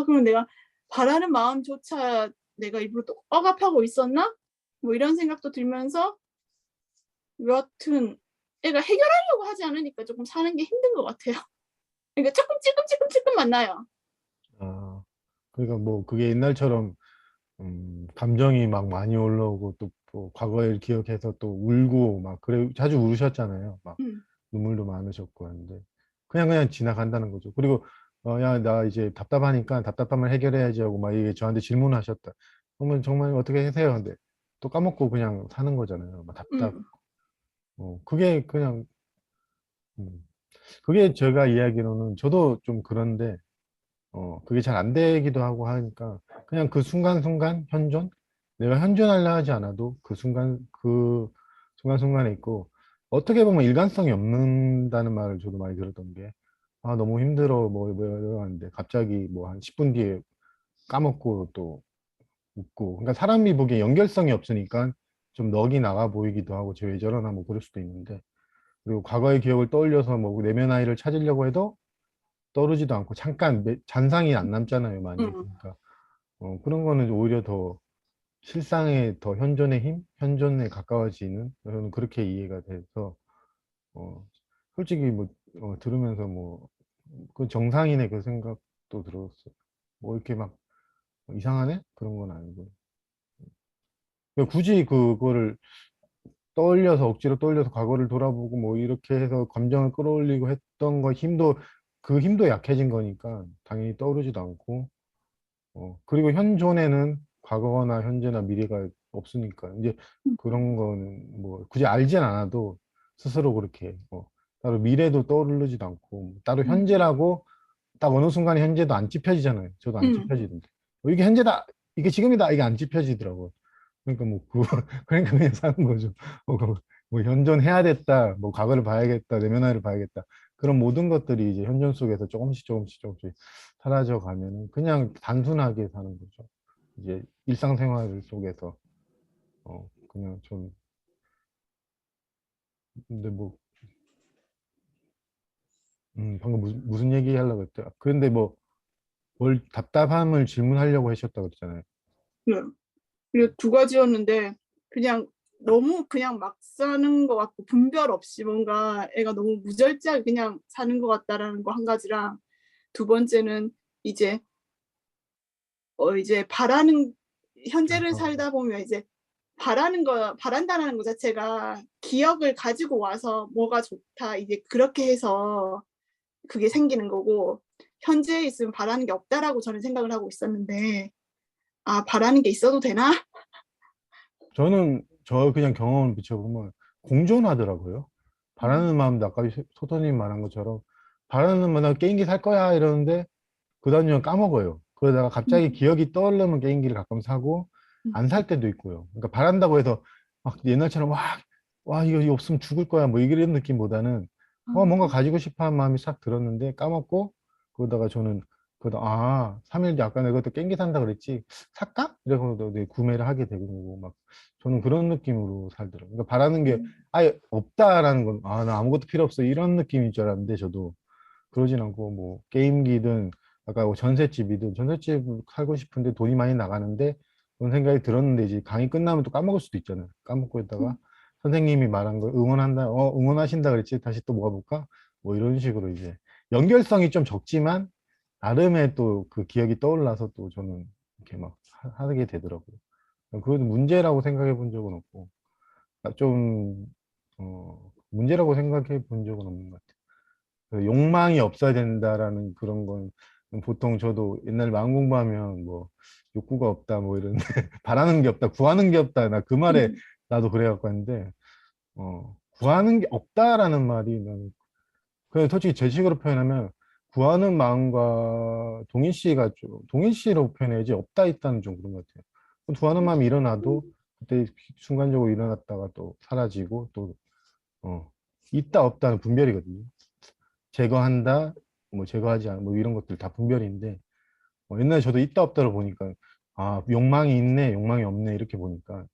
그럼 내가 바라는 마음조차 내가 일부러 또 억압하고 있었나? 뭐 이런 생각도 들면서 여하튼 애가 해결하려고 하지 않으니까 조금 사는 게 힘든 것 같아요. 그러니까 조금 만나요. 아, 그러니까 뭐 그게 옛날처럼 감정이 막 많이 올라오고 또 뭐 과거를 기억해서 또 울고 막 그래 자주 울으셨잖아요. 막 음, 눈물도 많으셨고 하는데 그냥 지나간다는 거죠. 그리고 야, 나 이제 답답하니까 답답함을 해결해야지 하고 막 이게 저한테 질문하셨다. 그러면 정말 어떻게 하세요? 근데 또 까먹고 그냥 사는 거잖아요. 막 음, 그게 그냥 음, 그게 제가 이야기로는 저도 좀 그런데 그게 잘 안 되기도 하고 하니까 그냥 그 순간순간 현존? 내가 현존하려 하지 않아도 그 순간순간에 있고 어떻게 보면 일관성이 없는다는 말을 저도 많이 들었던 게 너무 힘들어 뭐 이러는데 갑자기 뭐 한 10분 뒤에 까먹고 또 웃고 그러니까 사람이 보기에 연결성이 없으니까 좀 넋이 나가 보이기도 하고 쟤 왜 저러나 뭐 그럴 수도 있는데 그리고 과거의 기억을 떠올려서 뭐 내면 아이를 찾으려고 해도 떠오르지도 않고 잠깐 잔상이 안 남잖아요, 많이. 음, 그러니까 그런 거는 오히려 더 실상의 더 현존의 힘, 현존에 가까워지는 저는 그렇게 이해가 돼서 어, 솔직히 뭐 들으면서 뭐 그 정상인의 그 생각도 들었어요. 뭐 이렇게 막 이상하네? 그런 건 아니고. 그러니까 굳이 그거를 떠올려서 억지로 떠올려서 과거를 돌아보고 뭐 이렇게 해서 감정을 끌어올리고 했던 거 그 힘도 약해진 거니까 당연히 떠오르지도 않고 그리고 현존에는 과거나 현재나 미래가 없으니까 이제 그런 거는 뭐 굳이 알진 않아도 스스로 그렇게 따로 미래도 떠오르지도 않고 따로 현재라고 딱 어느 순간에 현재도 안 찝혀지잖아요. 저도 안 음, 찝혀지는데 이게 현재다 이게 지금이다 이게 안 찝혀지더라고요. 그러니까 뭐 그러니까 그냥 사는 거죠. 뭐 현존해야 됐다 뭐 과거를 봐야겠다 내면화를 봐야겠다 그런 모든 것들이 이제 현존 속에서 조금씩 사라져 가면은 그냥 단순하게 사는 거죠. 이제 일상생활 속에서 그냥 좀 근데 뭐 방금 무슨 얘기 하려고 했죠? 그런데 뭐 뭘 답답함을 질문하려고 하셨다고 그랬잖아요. 네. 그리고 두 가지였는데 그냥 너무 그냥 막 사는 것 같고 분별 없이 뭔가 애가 너무 무절제하게 그냥 사는 것 같다라는 거 한 가지랑 두 번째는 이제 이제 현재를 살다 보면 이제 바란다는 거 자체가 기억을 가지고 와서 뭐가 좋다 이제 그렇게 해서 그게 생기는 거고 현재에 있으면 바라는 게 없다라고 저는 생각을 하고 있었는데 바라는 게 있어도 되나? 저는 저 그냥 경험을 비춰보면 공존하더라고요. 바라는 마음도 아까 소토님 말한 것처럼 바라는 마음 나 게임기 살 거야 이러는데 그 다음 년 까먹어요. 그러다가 갑자기 음, 기억이 떠오르면 게임기를 가끔 사고 음, 안 살 때도 있고요. 그러니까 바란다고 해서 막 옛날처럼 와 이거 없으면 죽을 거야 뭐 이런 느낌보다는 뭔가 가지고 싶어 하는 마음이 싹 들었는데 까먹고 그러다가 저는 3일 뒤에 아까 내가 또 게임기 산다 그랬지 살까? 이래서 내 구매를 하게 되는 거고 막 저는 그런 느낌으로 살더라고요. 그러니까 바라는 게 아예 없다라는 건 나 아무것도 필요 없어 이런 느낌인 줄 알았는데 저도 그러진 않고 뭐 게임기든 아까 뭐 전셋집 살고 싶은데 돈이 많이 나가는데 그런 생각이 들었는데 이제 강의 끝나면 또 까먹을 수도 있잖아요. 까먹고 있다가 선생님이 말한 거 응원하신다 그랬지 다시 또 모아볼까 뭐 이런 식으로 이제 연결성이 좀 적지만 나름의 또 그 기억이 떠올라서 또 저는 이렇게 막 하게 되더라고요. 그건 문제라고 생각해 본 적은 없고 좀 문제라고 생각해 본 적은 없는 것 같아요. 그 욕망이 없어야 된다라는 그런 건 보통 저도 옛날 마음 공부하면 뭐 욕구가 없다 뭐 이런 바라는 게 없다 구하는 게 없다 나 그 말에 나도 그래갖고 했는데 구하는 게 없다라는 말이 난 그냥 솔직히 제 식으로 표현하면 구하는 마음과 동일시로 표현해야지 없다 있다는 좀 그런 것 같아요. 구하는 마음이 일어나도 그때 순간적으로 일어났다가 또 사라지고 또 있다 없다는 분별이거든요. 제거한다, 뭐 제거하지 않, 뭐 이런 것들 다 분별인데 옛날에 저도 있다 없다를 보니까 아 욕망이 있네, 욕망이 없네 이렇게 보니까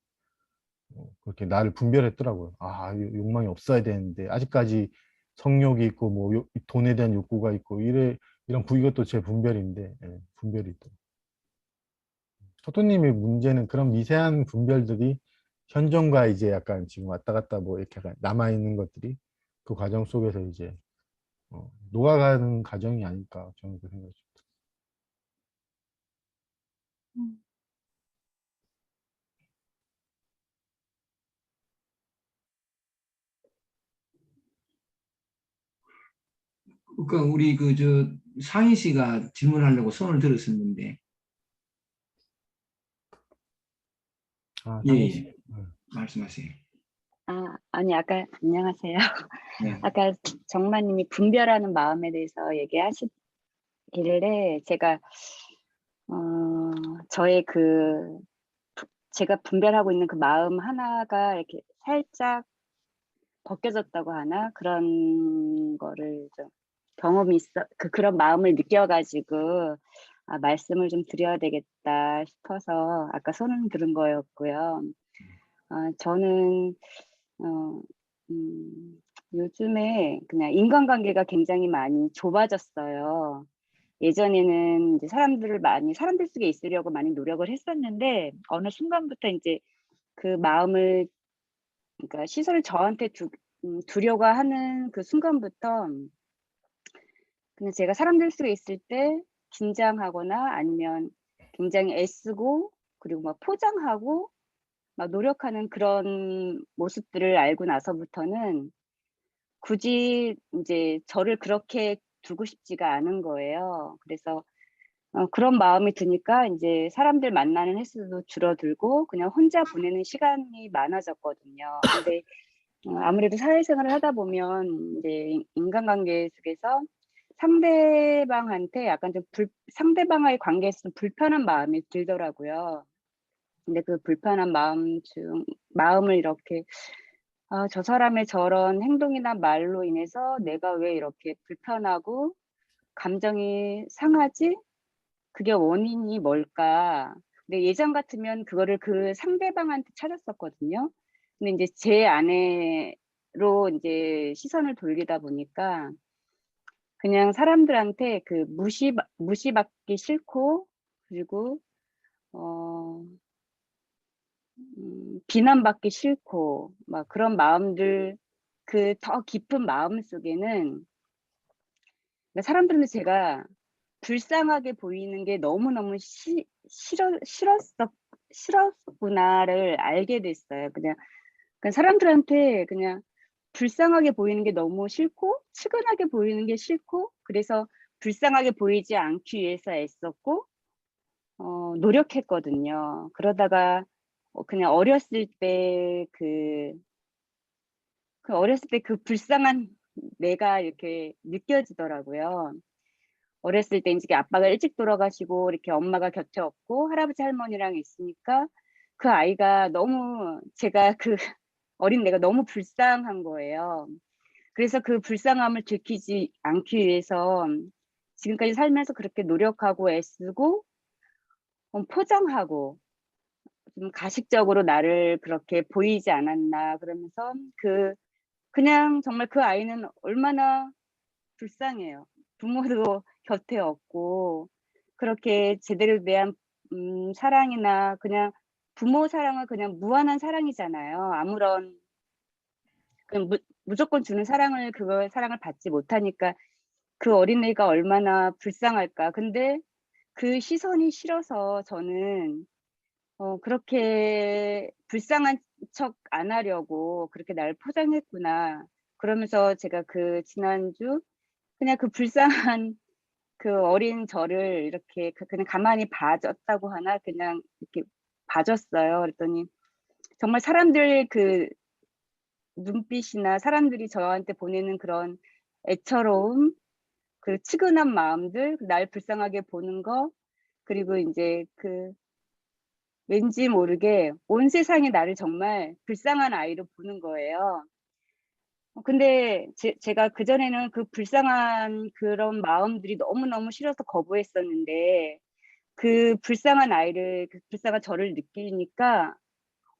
그렇게 나를 분별했더라고요. 아 욕망이 없어야 되는데 아직까지 성욕이 있고 뭐 돈에 대한 욕구가 있고 이것도 제 분별인데 분별이 있더. 토토님의 문제는 그런 미세한 분별들이 현존과 이제 약간 지금 왔다 갔다 뭐 이렇게 남아 있는 것들이 그 과정 속에서 이제 녹아가는 과정이 아닐까 저는 그 생각이 듭니다. 그러니까 우리 그 저 상희 씨가 질문하려고 손을 들었었는데 아, 예, 상희 씨. 말씀하세요. 아니, 아까, 안녕하세요. 네. 아까 정마님이 분별하는 마음에 대해서 얘기하시길래 제가, 저의 제가 분별하고 있는 그 마음 하나가 이렇게 살짝 벗겨졌다고 하나? 그런 거를 좀 그런 마음을 느껴가지고, 말씀을 좀 드려야 되겠다 싶어서 아까 손을 들은 거였고요. 저는, 어, 요즘에 그냥 인간관계가 굉장히 많이 좁아졌어요. 예전에는 이제 사람들 속에 있으려고 많이 노력을 했었는데, 어느 순간부터 이제 그 마음을, 그러니까 시선을 저한테 두려고 하는 그 순간부터, 그냥 제가 사람들 속에 있을 때 긴장하거나 아니면 굉장히 애쓰고, 그리고 막 포장하고, 막 노력하는 그런 모습들을 알고 나서부터는 굳이 이제 저를 그렇게 두고 싶지가 않은 거예요. 그래서 그런 마음이 드니까 이제 사람들 만나는 횟수도 줄어들고 그냥 혼자 보내는 시간이 많아졌거든요. 근데 아무래도 사회생활을 하다 보면 이제 인간관계 속에서 상대방한테 약간 상대방과의 관계에서 좀 불편한 마음이 들더라고요. 근데 그 불편한 마음을 이렇게 저 사람의 저런 행동이나 말로 인해서 내가 왜 이렇게 불편하고 감정이 상하지? 그게 원인이 뭘까? 근데 예전 같으면 그거를 그 상대방한테 찾았었거든요. 근데 이제 제 안에로 이제 시선을 돌리다 보니까 그냥 사람들한테 무시받기 싫고, 그리고 비난받기 싫고 막 그런 마음들, 그 더 깊은 마음 속에는 사람들은 제가 불쌍하게 보이는 게 너무너무 싫었구나를 알게 됐어요. 그냥 사람들한테 그냥 불쌍하게 보이는 게 너무 싫고 측은하게 보이는 게 싫고, 그래서 불쌍하게 보이지 않기 위해서 애썼고 노력했거든요. 그러다가 그냥 어렸을 때 그 불쌍한 내가 이렇게 느껴지더라고요. 어렸을 때 이제 아빠가 일찍 돌아가시고 이렇게 엄마가 곁에 없고 할아버지 할머니랑 있으니까 그 아이가 너무 제가 어린 내가 너무 불쌍한 거예요. 그래서 그 불쌍함을 들키지 않기 위해서 지금까지 살면서 그렇게 노력하고 애쓰고 포장하고 좀 가식적으로 나를 그렇게 보이지 않았나 그러면서 그냥 정말 그 아이는 얼마나 불쌍해요. 부모도 곁에 없고 그렇게 제대로 대한 사랑이나 그냥 부모 사랑은 그냥 무한한 사랑이잖아요. 그냥 무조건 주는 사랑을 받지 못하니까 그 어린애가 얼마나 불쌍할까. 근데 그 시선이 싫어서 저는 그렇게 불쌍한 척 안 하려고 그렇게 날 포장했구나. 그러면서 제가 그 지난주 그냥 그 불쌍한 그 어린 저를 이렇게 그냥 가만히 봐줬다고 하나 그냥 이렇게 봐줬어요. 그랬더니 정말 사람들 그 눈빛이나 사람들이 저한테 보내는 그런 애처로움, 그 측은한 마음들, 날 불쌍하게 보는 거, 그리고 이제 그 왠지 모르게 온 세상이 나를 정말 불쌍한 아이로 보는 거예요. 근데 제가 그전에는 그 불쌍한 그런 마음들이 너무너무 싫어서 거부했었는데 그 불쌍한 아이를, 그 불쌍한 저를 느끼니까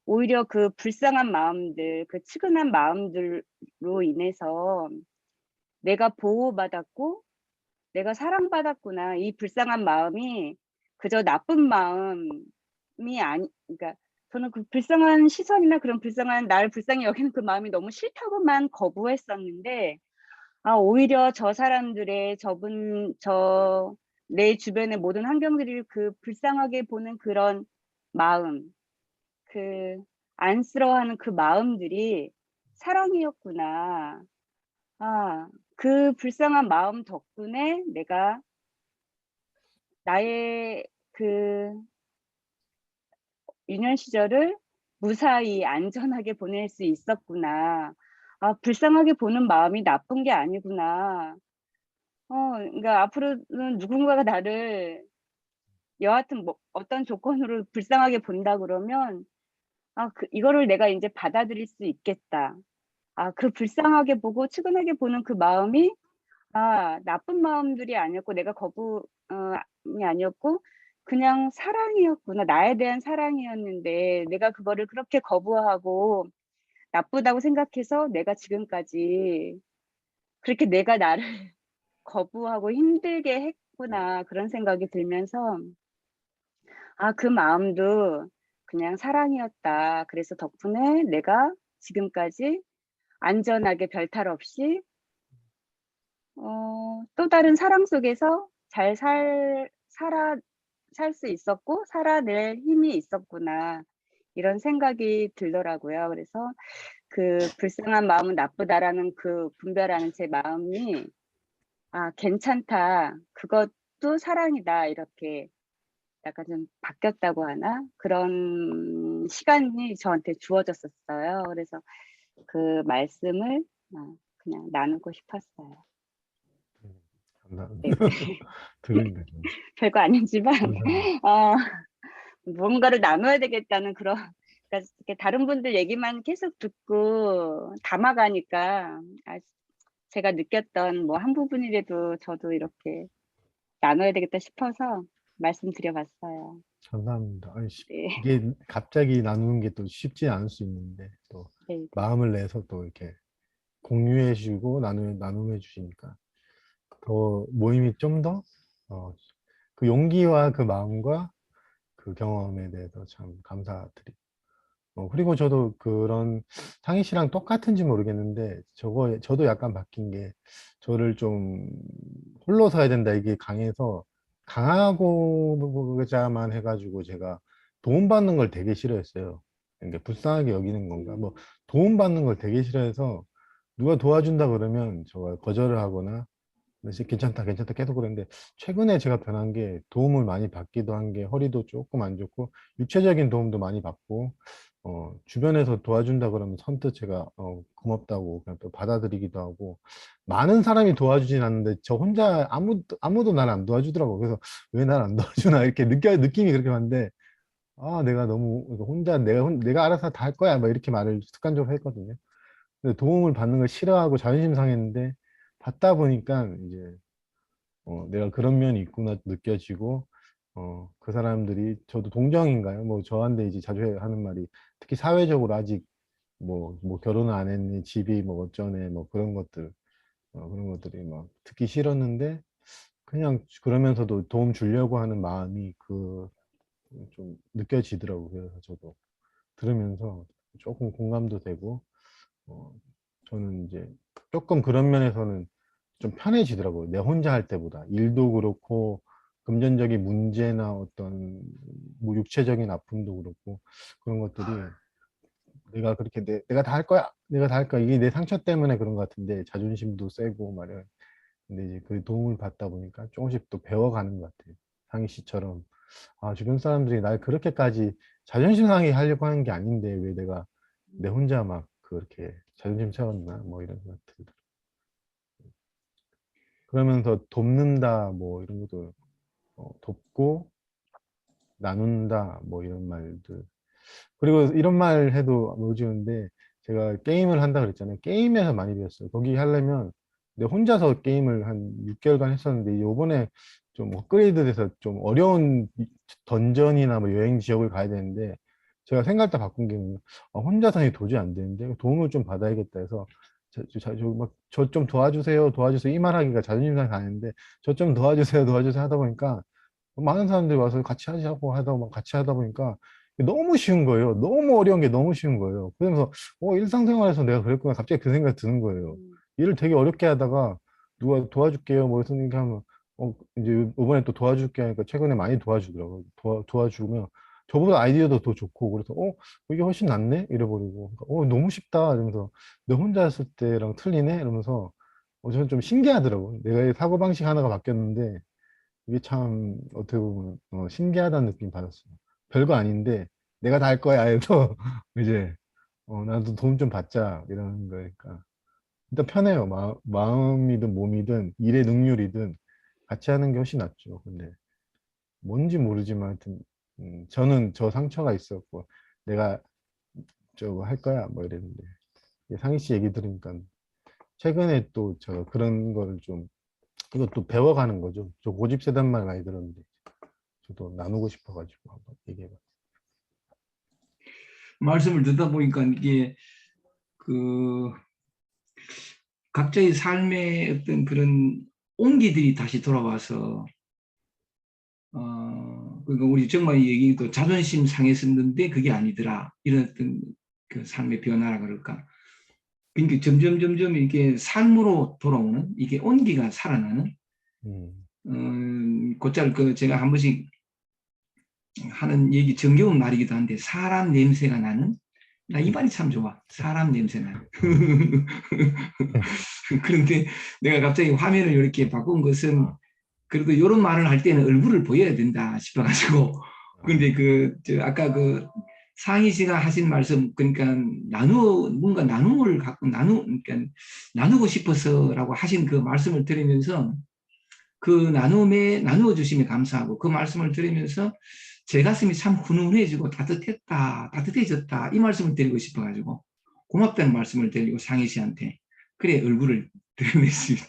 오히려 그 불쌍한 마음들, 그 측은한 마음들로 인해서 내가 보호받았고 내가 사랑받았구나. 이 불쌍한 마음이 그저 나쁜 마음이 아니, 그러니까 저는 그 불쌍한 시선이나 그런 불쌍한 나를 불쌍히 여기는 그 마음이 너무 싫다고만 거부했었는데 오히려 저 사람들의 내 주변의 모든 환경들을 그 불쌍하게 보는 그런 마음, 그 안쓰러워하는 그 마음들이 사랑이었구나. 그 불쌍한 마음 덕분에 내가 나의 그 유년 시절을 무사히 안전하게 보낼 수 있었구나. 불쌍하게 보는 마음이 나쁜 게 아니구나. 그러니까 앞으로는 누군가가 나를 여하튼 뭐 어떤 조건으로 불쌍하게 본다 그러면 이거를 내가 이제 받아들일 수 있겠다. 그 불쌍하게 보고 측은하게 보는 그 마음이 나쁜 마음들이 아니었고 내가 거부이 아니었고 그냥 사랑이었구나. 나에 대한 사랑이었는데 내가 그거를 그렇게 거부하고 나쁘다고 생각해서 내가 지금까지 그렇게 내가 나를 거부하고 힘들게 했구나. 그런 생각이 들면서 그 마음도 그냥 사랑이었다. 그래서 덕분에 내가 지금까지 안전하게 별탈 없이 또 다른 사랑 속에서 잘 살 수 있었고 살아낼 힘이 있었구나. 이런 생각이 들더라고요. 그래서 그 불쌍한 마음은 나쁘다라는 그 분별하는 제 마음이 괜찮다. 그것도 사랑이다. 이렇게 약간 좀 바뀌었다고 하나? 그런 시간이 저한테 주어졌었어요. 그래서 그 말씀을 그냥 나누고 싶었어요. 감사합니다. 들으니까 좀 별거 아니지만 감사합니다. 뭔가를 나눠야 되겠다는 그런 그러니까 이렇게 다른 분들 얘기만 계속 듣고 담아가니까 제가 느꼈던 뭐 한 부분이라도 저도 이렇게 나눠야 되겠다 싶어서 말씀드려봤어요. 감사합니다. 네. 이게 갑자기 나누는 게 또 쉽지 않을 수 있는데 또 네. 마음을 내서 또 이렇게 공유해 주고 나눔해 주시니까 더 모임이 좀 더 그 용기와 그 마음과 그 경험에 대해서 참 감사드리고 그리고 저도 그런 상희 씨랑 똑같은지 모르겠는데 저도 약간 바뀐 게 저를 좀 홀로 서야 된다 이게 강해서 강하고자만 해가지고 제가 도움받는 걸 되게 싫어했어요. 그러니까 불쌍하게 여기는 건가 뭐 도움받는 걸 되게 싫어해서 누가 도와준다 그러면 저가 거절을 하거나 그래서 괜찮다 괜찮다 계속 그랬는데 최근에 제가 변한 게 도움을 많이 받기도 한 게 허리도 조금 안 좋고 육체적인 도움도 많이 받고 주변에서 도와준다 그러면 선뜻 제가 고맙다고 그냥 또 받아들이기도 하고 많은 사람이 도와주진 않는데 저 혼자 아무도 날 안 도와주더라고. 그래서 왜 날 안 도와주나 이렇게 느낌이 그렇게 왔는데 내가 너무 혼자 내가 알아서 다 할 거야 뭐 이렇게 말을 습관적으로 했거든요. 근데 도움을 받는 걸 싫어하고 자존심 상했는데 받다 보니까 이제 내가 그런 면이 있구나 느껴지고 그 사람들이 저도 동정인가요? 뭐 저한테 이제 자주 하는 말이 특히 사회적으로 아직 뭐 결혼을 안 했니 집이 뭐 어쩌네 뭐 그런 것들이 막 듣기 싫었는데 그냥 그러면서도 도움 주려고 하는 마음이 좀 느껴지더라고요. 그래서 저도 들으면서 조금 공감도 되고 저는 이제 조금 그런 면에서는 좀 편해지더라고요. 내 혼자 할 때보다. 일도 그렇고, 금전적인 문제나 어떤 뭐 육체적인 아픔도 그렇고, 그런 것들이 내가 그렇게 내가 다 할 거야. 내가 다 할 거야. 이게 내 상처 때문에 그런 것 같은데 자존심도 세고 말이야. 근데 이제 그 도움을 받다 보니까 조금씩 또 배워가는 것 같아요. 상희 씨처럼 주변 사람들이 날 그렇게까지 자존심 상하게 하려고 하는 게 아닌데 왜 내가 내 혼자 막 그렇게 자존심 세웠나 뭐 이런 생각 들더라고요. 그러면서 돕는다 뭐 이런 것도 돕고 나눈다 뭐 이런 말들 그리고 이런 말 해도 못 지우는데 제가 게임을 한다 그랬잖아요. 게임에서 많이 배웠어요. 거기 하려면 내 혼자서 게임을 한 6개월간 했었는데 요번에 좀 업그레이드 돼서 좀 어려운 던전이나 뭐 여행 지역을 가야 되는데 제가 생각을 다 바꾼 게 혼자서는 도저히 안 되는데 도움을 좀 받아야겠다 해서 저 좀 도와주세요 이 말하기가 자존심 상해 가는데 저 좀 도와주세요 하다 보니까 많은 사람들이 와서 같이 하자고 같이 하다 보니까 너무 쉬운 거예요. 너무 어려운 게 너무 쉬운 거예요. 그러면서 일상생활에서 내가 그랬구나. 갑자기 그 생각이 드는 거예요. 일을 되게 어렵게 하다가 누가 도와줄게요. 뭐 이렇게 하면 이제 이번에 또 도와줄게 하니까 최근에 많이 도와주더라고요. 도와주면 저보다 아이디어도 더 좋고 그래서 이게 훨씬 낫네? 이래버리고 너무 쉽다 이러면서 내 혼자 했을 때랑 틀리네? 이러면서 저는 좀 신기하더라고요. 내가 사고방식 하나가 바뀌었는데 이게 참 어떻게 보면 신기하다는 느낌 받았어요. 별거 아닌데 내가 다 할 거야 해서 이제 나도 도움 좀 받자 이러는 거니까 일단 편해요. 마음이든 몸이든 일의 능률이든 같이 하는 게 훨씬 낫죠. 근데 뭔지 모르지만 하여튼 저는 저 상처가 있었고 내가 저거 할 거야 뭐 이랬는데 상희 씨 얘기 들으니까 최근에 또 저 그런 거를 좀 이것도 배워가는 거죠. 저 고집 세단 말 많이 들었는데 저도 나누고 싶어가지고 한번 얘기해봤어요. 말씀을 듣다 보니까 이게 그 각자의 삶의 어떤 그런 온기들이 다시 돌아와서 그러니까 우리 정말 얘기도 자존심 상했었는데 그게 아니더라 이런 어떤 그 삶의 변화라 그럴까. 그러니까 점점 이게 삶으로 돌아오는 이게 온기가 살아나는 곧잘 제가 한 번씩 하는 얘기 정겨운 말이기도 한데 사람 냄새가 나는 나 이 말이 참 좋아. 사람 냄새 나는. 그런데 내가 갑자기 화면을 이렇게 바꾼 것은 그래도 이런 말을 할 때는 얼굴을 보여야 된다 싶어가지고 근데 아까 상희 씨가 하신 말씀 그러니까 뭔가 나눔을 갖고 그러니까 나누고 싶어서라고 하신 그 말씀을 들으면서 그 나누어 주심에 감사하고 그 말씀을 들으면서 제 가슴이 참 훈훈해지고 따뜻해졌다 이 말씀을 드리고 싶어가지고 고맙다는 말씀을 드리고 상희 씨한테 그래 얼굴을 드러냈습니다.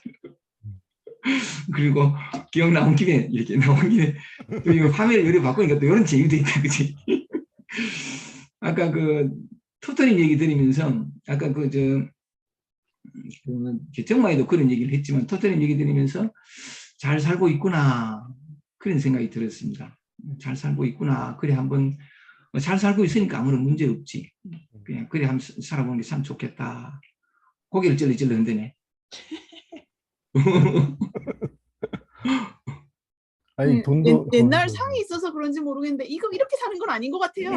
그리고 기억 나온 김에 또 이거 화면을 이렇게 바꾸니까 또 이런 재미도 있다 그치? 아까 토토님 얘기 들으면서 아까 정마에도 그런 얘기를 했지만 토토님 얘기 들으면서 잘 살고 있구나 그런 생각이 들었습니다. 잘 살고 있구나. 그래 한번 잘 살고 있으니까 아무런 문제 없지. 그냥 그래 한번 살아보는 게 참 좋겠다. 고개를 찔러찔러 흔드네. 아니 돈도 옛날 상이 있어서 그런지 모르겠는데 이거 이렇게 사는 건 아닌 것 같아요.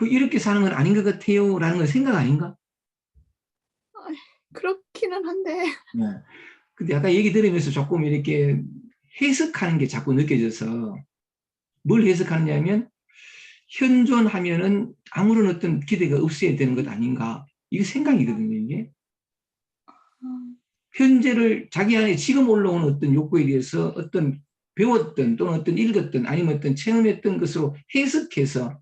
이렇게 사는 건 아닌 것 같아요 라는 건 생각 아닌가? 그렇기는 한데. 네. 근데 아까 얘기 들으면서 조금 이렇게 해석하는 게 자꾸 느껴져서 뭘 해석하느냐면 현존하면은 아무런 어떤 기대가 없어야 되는 것 아닌가 이게 생각이거든요. 이게 현재를 자기 안에 지금 올라오는 어떤 욕구에 대해서 어떤 배웠던 또는 어떤 읽었던 아니면 어떤 체험했던 것으로 해석해서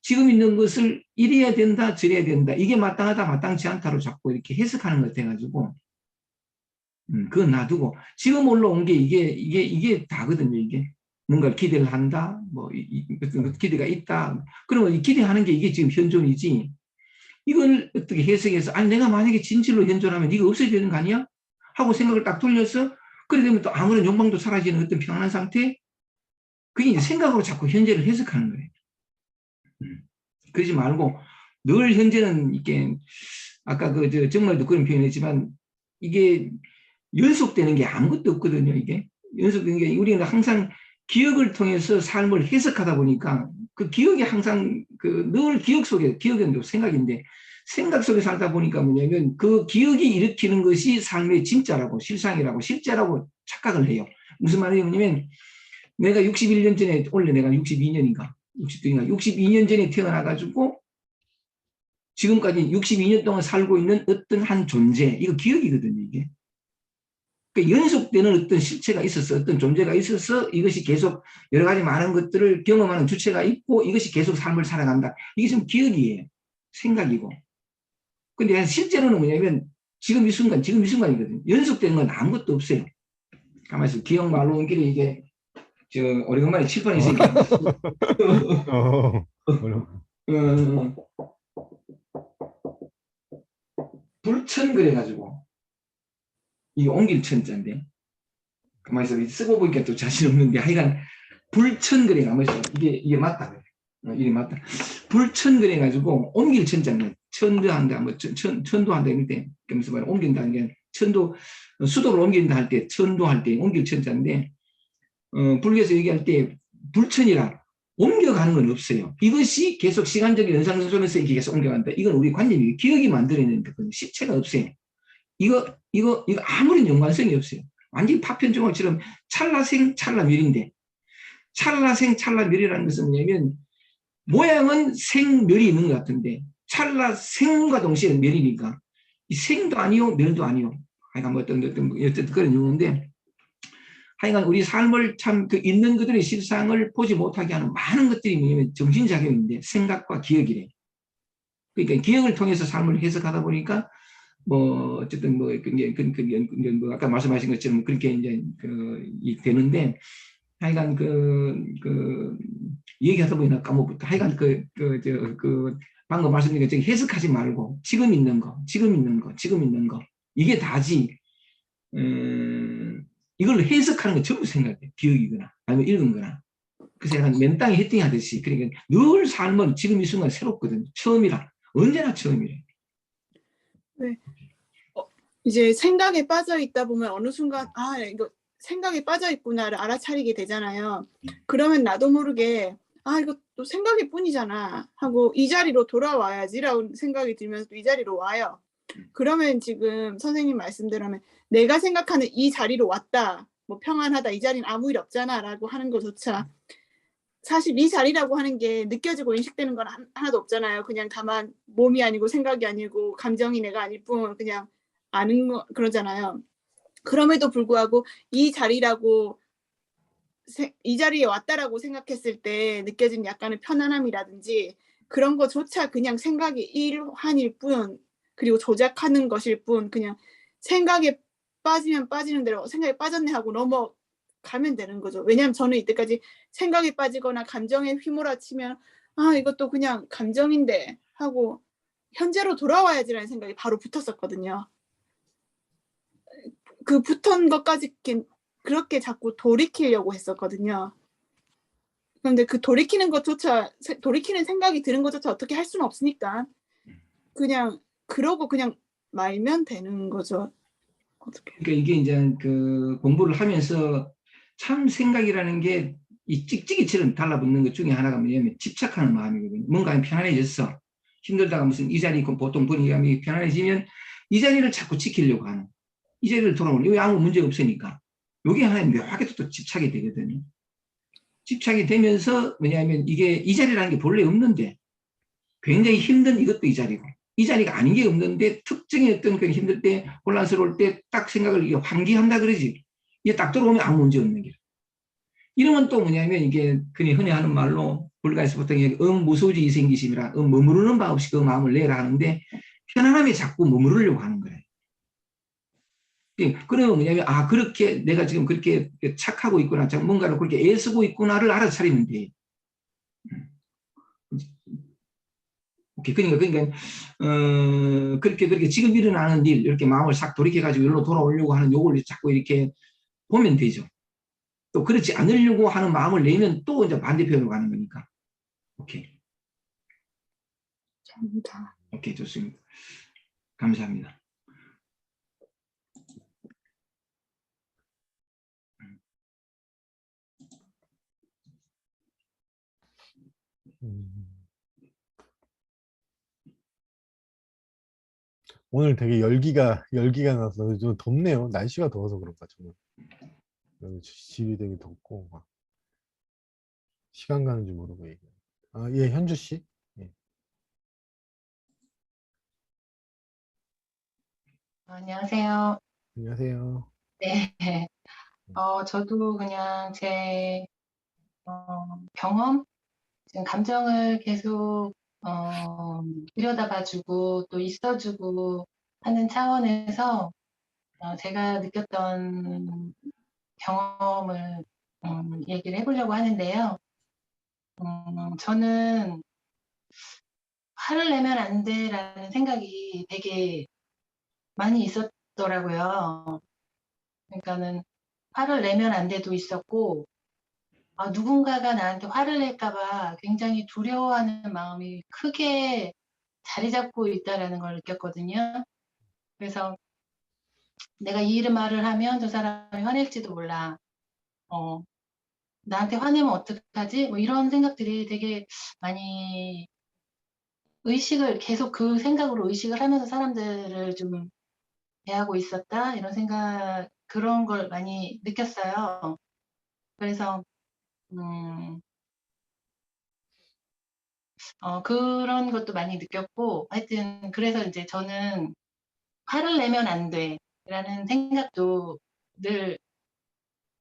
지금 있는 것을 이래야 된다 저래야 된다 이게 마땅하다 마땅치 않다로 자꾸 이렇게 해석하는 것 같아가지고 그건 놔두고 지금 올라온 게 이게 다거든요. 이게 뭔가 기대를 한다 뭐 기대가 있다 그러면 기대하는 게 이게 지금 현존이지 이걸 어떻게 해석해서 아니 내가 만약에 진실로 현존하면 이거 없어야 되는 거 아니야? 하고 생각을 딱 돌려서 그래 되면 또 아무런 욕망도 사라지는 어떤 평안한 상태 그게 이제 생각으로 자꾸 현재를 해석하는 거예요. 그러지 말고 늘 현재는 이게 아까 정말도 그런 표현했지만 이게 연속되는 게 아무것도 없거든요. 이게 연속되는 게 우리는 항상 기억을 통해서 삶을 해석하다 보니까 그 기억이 항상 늘 기억 속에, 기억은 생각인데, 생각 속에 살다 보니까 뭐냐면 그 기억이 일으키는 것이 삶의 진짜라고, 실상이라고, 실제라고 착각을 해요. 무슨 말이냐면 내가 61년 전에, 원래 내가 62년인가, 62년 전에 태어나가지고 지금까지 62년 동안 살고 있는 어떤 한 존재, 이거 기억이거든요, 이게. 그러니까 연속되는 어떤 실체가 있어서, 어떤 존재가 있어서 이것이 계속 여러 가지 많은 것들을 경험하는 주체가 있고 이것이 계속 삶을 살아간다. 이게 지금 기억이에요. 생각이고. 근데 실제로는 뭐냐면 지금 이 순간이거든요. 연속되는 건 아무것도 없어요. 가만히 있어. 기억 말로 온 길에 이게 오래간만에 칠판이 있으니까. 불천 그래가지고 이게 옮길 천자인데 가만히 있어. 쓰고 보니까 또 자신 없는데 하여간 불천 그래 가만히 있어. 이게 맞다 그래. 이게 맞다. 불천 그래가지고 옮길 천자는 천도한다, 뭐 천도한다 이럴 때 그러면서 말 옮긴다는 게 천도 수도를 옮긴다 할 때 천도할 때 옮길 천자인데 불교에서 얘기할 때 불천이라 옮겨가는 건 없어요. 이것이 계속 시간적인 연상선에서 이렇게 계속 옮겨간다. 이건 우리 관념이에요. 기억이 만들어내는 실체가 없어요. 이거 아무런 연관성이 없어요. 완전히 파편종합처럼 찰나생 찰나멸인데 찰나생 찰나멸이라는 것은 뭐냐면 모양은 생멸이 있는 것 같은데 찰나생과 동시에 멸이니까 이 생도 아니요 멸도 아니요. 하여간 뭐 어떤 그런 용어인데 하여간 우리 삶을 참 있는 그들의 실상을 보지 못하게 하는 많은 것들이 뭐냐면 정신작용인데 생각과 기억이래. 그러니까 기억을 통해서 삶을 해석하다 보니까 뭐 어쨌든 뭐 아까 말씀하신 것처럼 그렇게 이제 되는데 하여간 얘기하다 보니까 까먹었다. 하여간 방금 말씀드린 것처럼 해석하지 말고 지금 있는 거 이게 다지. 이걸 해석하는 거 전부 생각해. 기억이거나 아니면 읽은 거나. 그래서 약간 맨땅에 헤딩하듯이 그러니까 늘 삶은 지금 이 순간 새롭거든. 처음이라. 언제나 처음이래. 네. 이제 생각에 빠져 있다 보면 어느 순간 이거 생각에 빠져 있구나를 알아차리게 되잖아요. 그러면 나도 모르게 이거 또 생각일 뿐이잖아 하고 이 자리로 돌아와야지라고 생각이 들면서 또 이 자리로 와요. 그러면 지금 선생님 말씀대로면 내가 생각하는 이 자리로 왔다, 뭐 평안하다, 이 자리는 아무 일 없잖아 라고 하는 것조차 사실 이 자리라고 하는 게 느껴지고 인식되는 건 하나도 없잖아요. 그냥 다만 몸이 아니고 생각이 아니고 감정이 내가 아닐 뿐 그냥 아는 거 그러잖아요. 그럼에도 불구하고 이 자리라고 이 자리에 왔다라고 생각했을 때 느껴진 약간의 편안함이라든지 그런 거조차 그냥 생각이 일환일 뿐, 그리고 조작하는 것일 뿐, 그냥 생각에 빠지면 빠지는 대로 생각에 빠졌네 하고 넘어가면 되는 거죠. 왜냐하면 저는 이때까지 생각에 빠지거나 감정에 휘몰아치면 이것도 그냥 감정인데 하고 현재로 돌아와야지라는 생각이 바로 붙었었거든요. 그 붙은 것까지 그렇게 자꾸 돌이키려고 했었거든요. 그런데 그 돌이키는 생각이 드는 것조차 어떻게 할 수는 없으니까 그냥 그러고 그냥 말면 되는 거죠. 어떻게? 그러니까 이게 이제 공부를 하면서 참 생각이라는 게 이 찍찍이처럼 달라붙는 것 중에 하나가 뭐냐면 집착하는 마음이거든요. 뭔가 편안해졌어. 힘들다가 무슨 이 자리 보통 분위기가 편안해지면 이 자리를 자꾸 지키려고 하는. 이 자리를 돌아오는. 이거 아무 문제 없으니까. 이게 하나의 묘하게 또 집착이 되거든요. 집착이 되면서 뭐냐면 이게 이 자리라는 게 본래 없는데 굉장히 힘든 이것도 이 자리고 이 자리가 아닌 게 없는데 특정의 어떤 힘들 때 혼란스러울 때 딱 생각을 환기한다 그러지. 이게 딱 들어오면 아무 문제 없는 길. 이러면 또 뭐냐면 이게 그냥 흔히 하는 말로 불가에서 보통 무소지 이생기심이라 머무르는 바 없이 그 마음을 내라 하는데 편안함에 자꾸 머무르려고 하는 거예요. 그러면 뭐냐면 그렇게 내가 지금 그렇게 착하고 있구나, 뭔가를 그렇게 애쓰고 있구나를 알아차리면 돼. 오케이. 그러니까 그렇게 지금 일어나는 일 이렇게 마음을 싹 돌이켜가지고 일로 돌아오려고 하는 요걸 자꾸 이렇게 보면 되죠. 또 그렇지 않으려고 하는 마음을 내면 또 이제 반대편으로 가는 거니까. 오케이. 감사합니다. 오케이, 좋습니다. 감사합니다. 음. 오늘 되게 열기가 나서 좀 덥네요. 날씨가 더워서 그런가 저는. 여기 집이 되게 덥고 막 시간 가는 줄 모르고 얘기해요. 아, 예, 현주 씨. 예, 안녕하세요. 안녕하세요. 네. 저도 그냥 제 경험, 지금 감정을 계속 들여다봐주고 또 있어주고 하는 차원에서 제가 느꼈던 경험을 얘기를 해보려고 하는데요. 저는 화를 내면 안 돼라는 생각이 되게 많이 있었더라고요. 그러니까는 화를 내면 안 돼도 있었고, 누군가가 나한테 화를 낼까 봐 굉장히 두려워하는 마음이 크게 자리 잡고 있다라는 걸 느꼈거든요. 그래서 내가 이 말을 하면 저 사람이 화낼지도 몰라. 나한테 화내면 어떡하지? 뭐 이런 생각들이 되게 많이 계속 그 생각으로 의식을 하면서 사람들을 좀 대하고 있었다. 이런 생각, 그런 걸 많이 느꼈어요. 그래서, 음, 그런 것도 많이 느꼈고, 하여튼, 그래서 이제 저는 화를 내면 안 돼. 라는 생각도 늘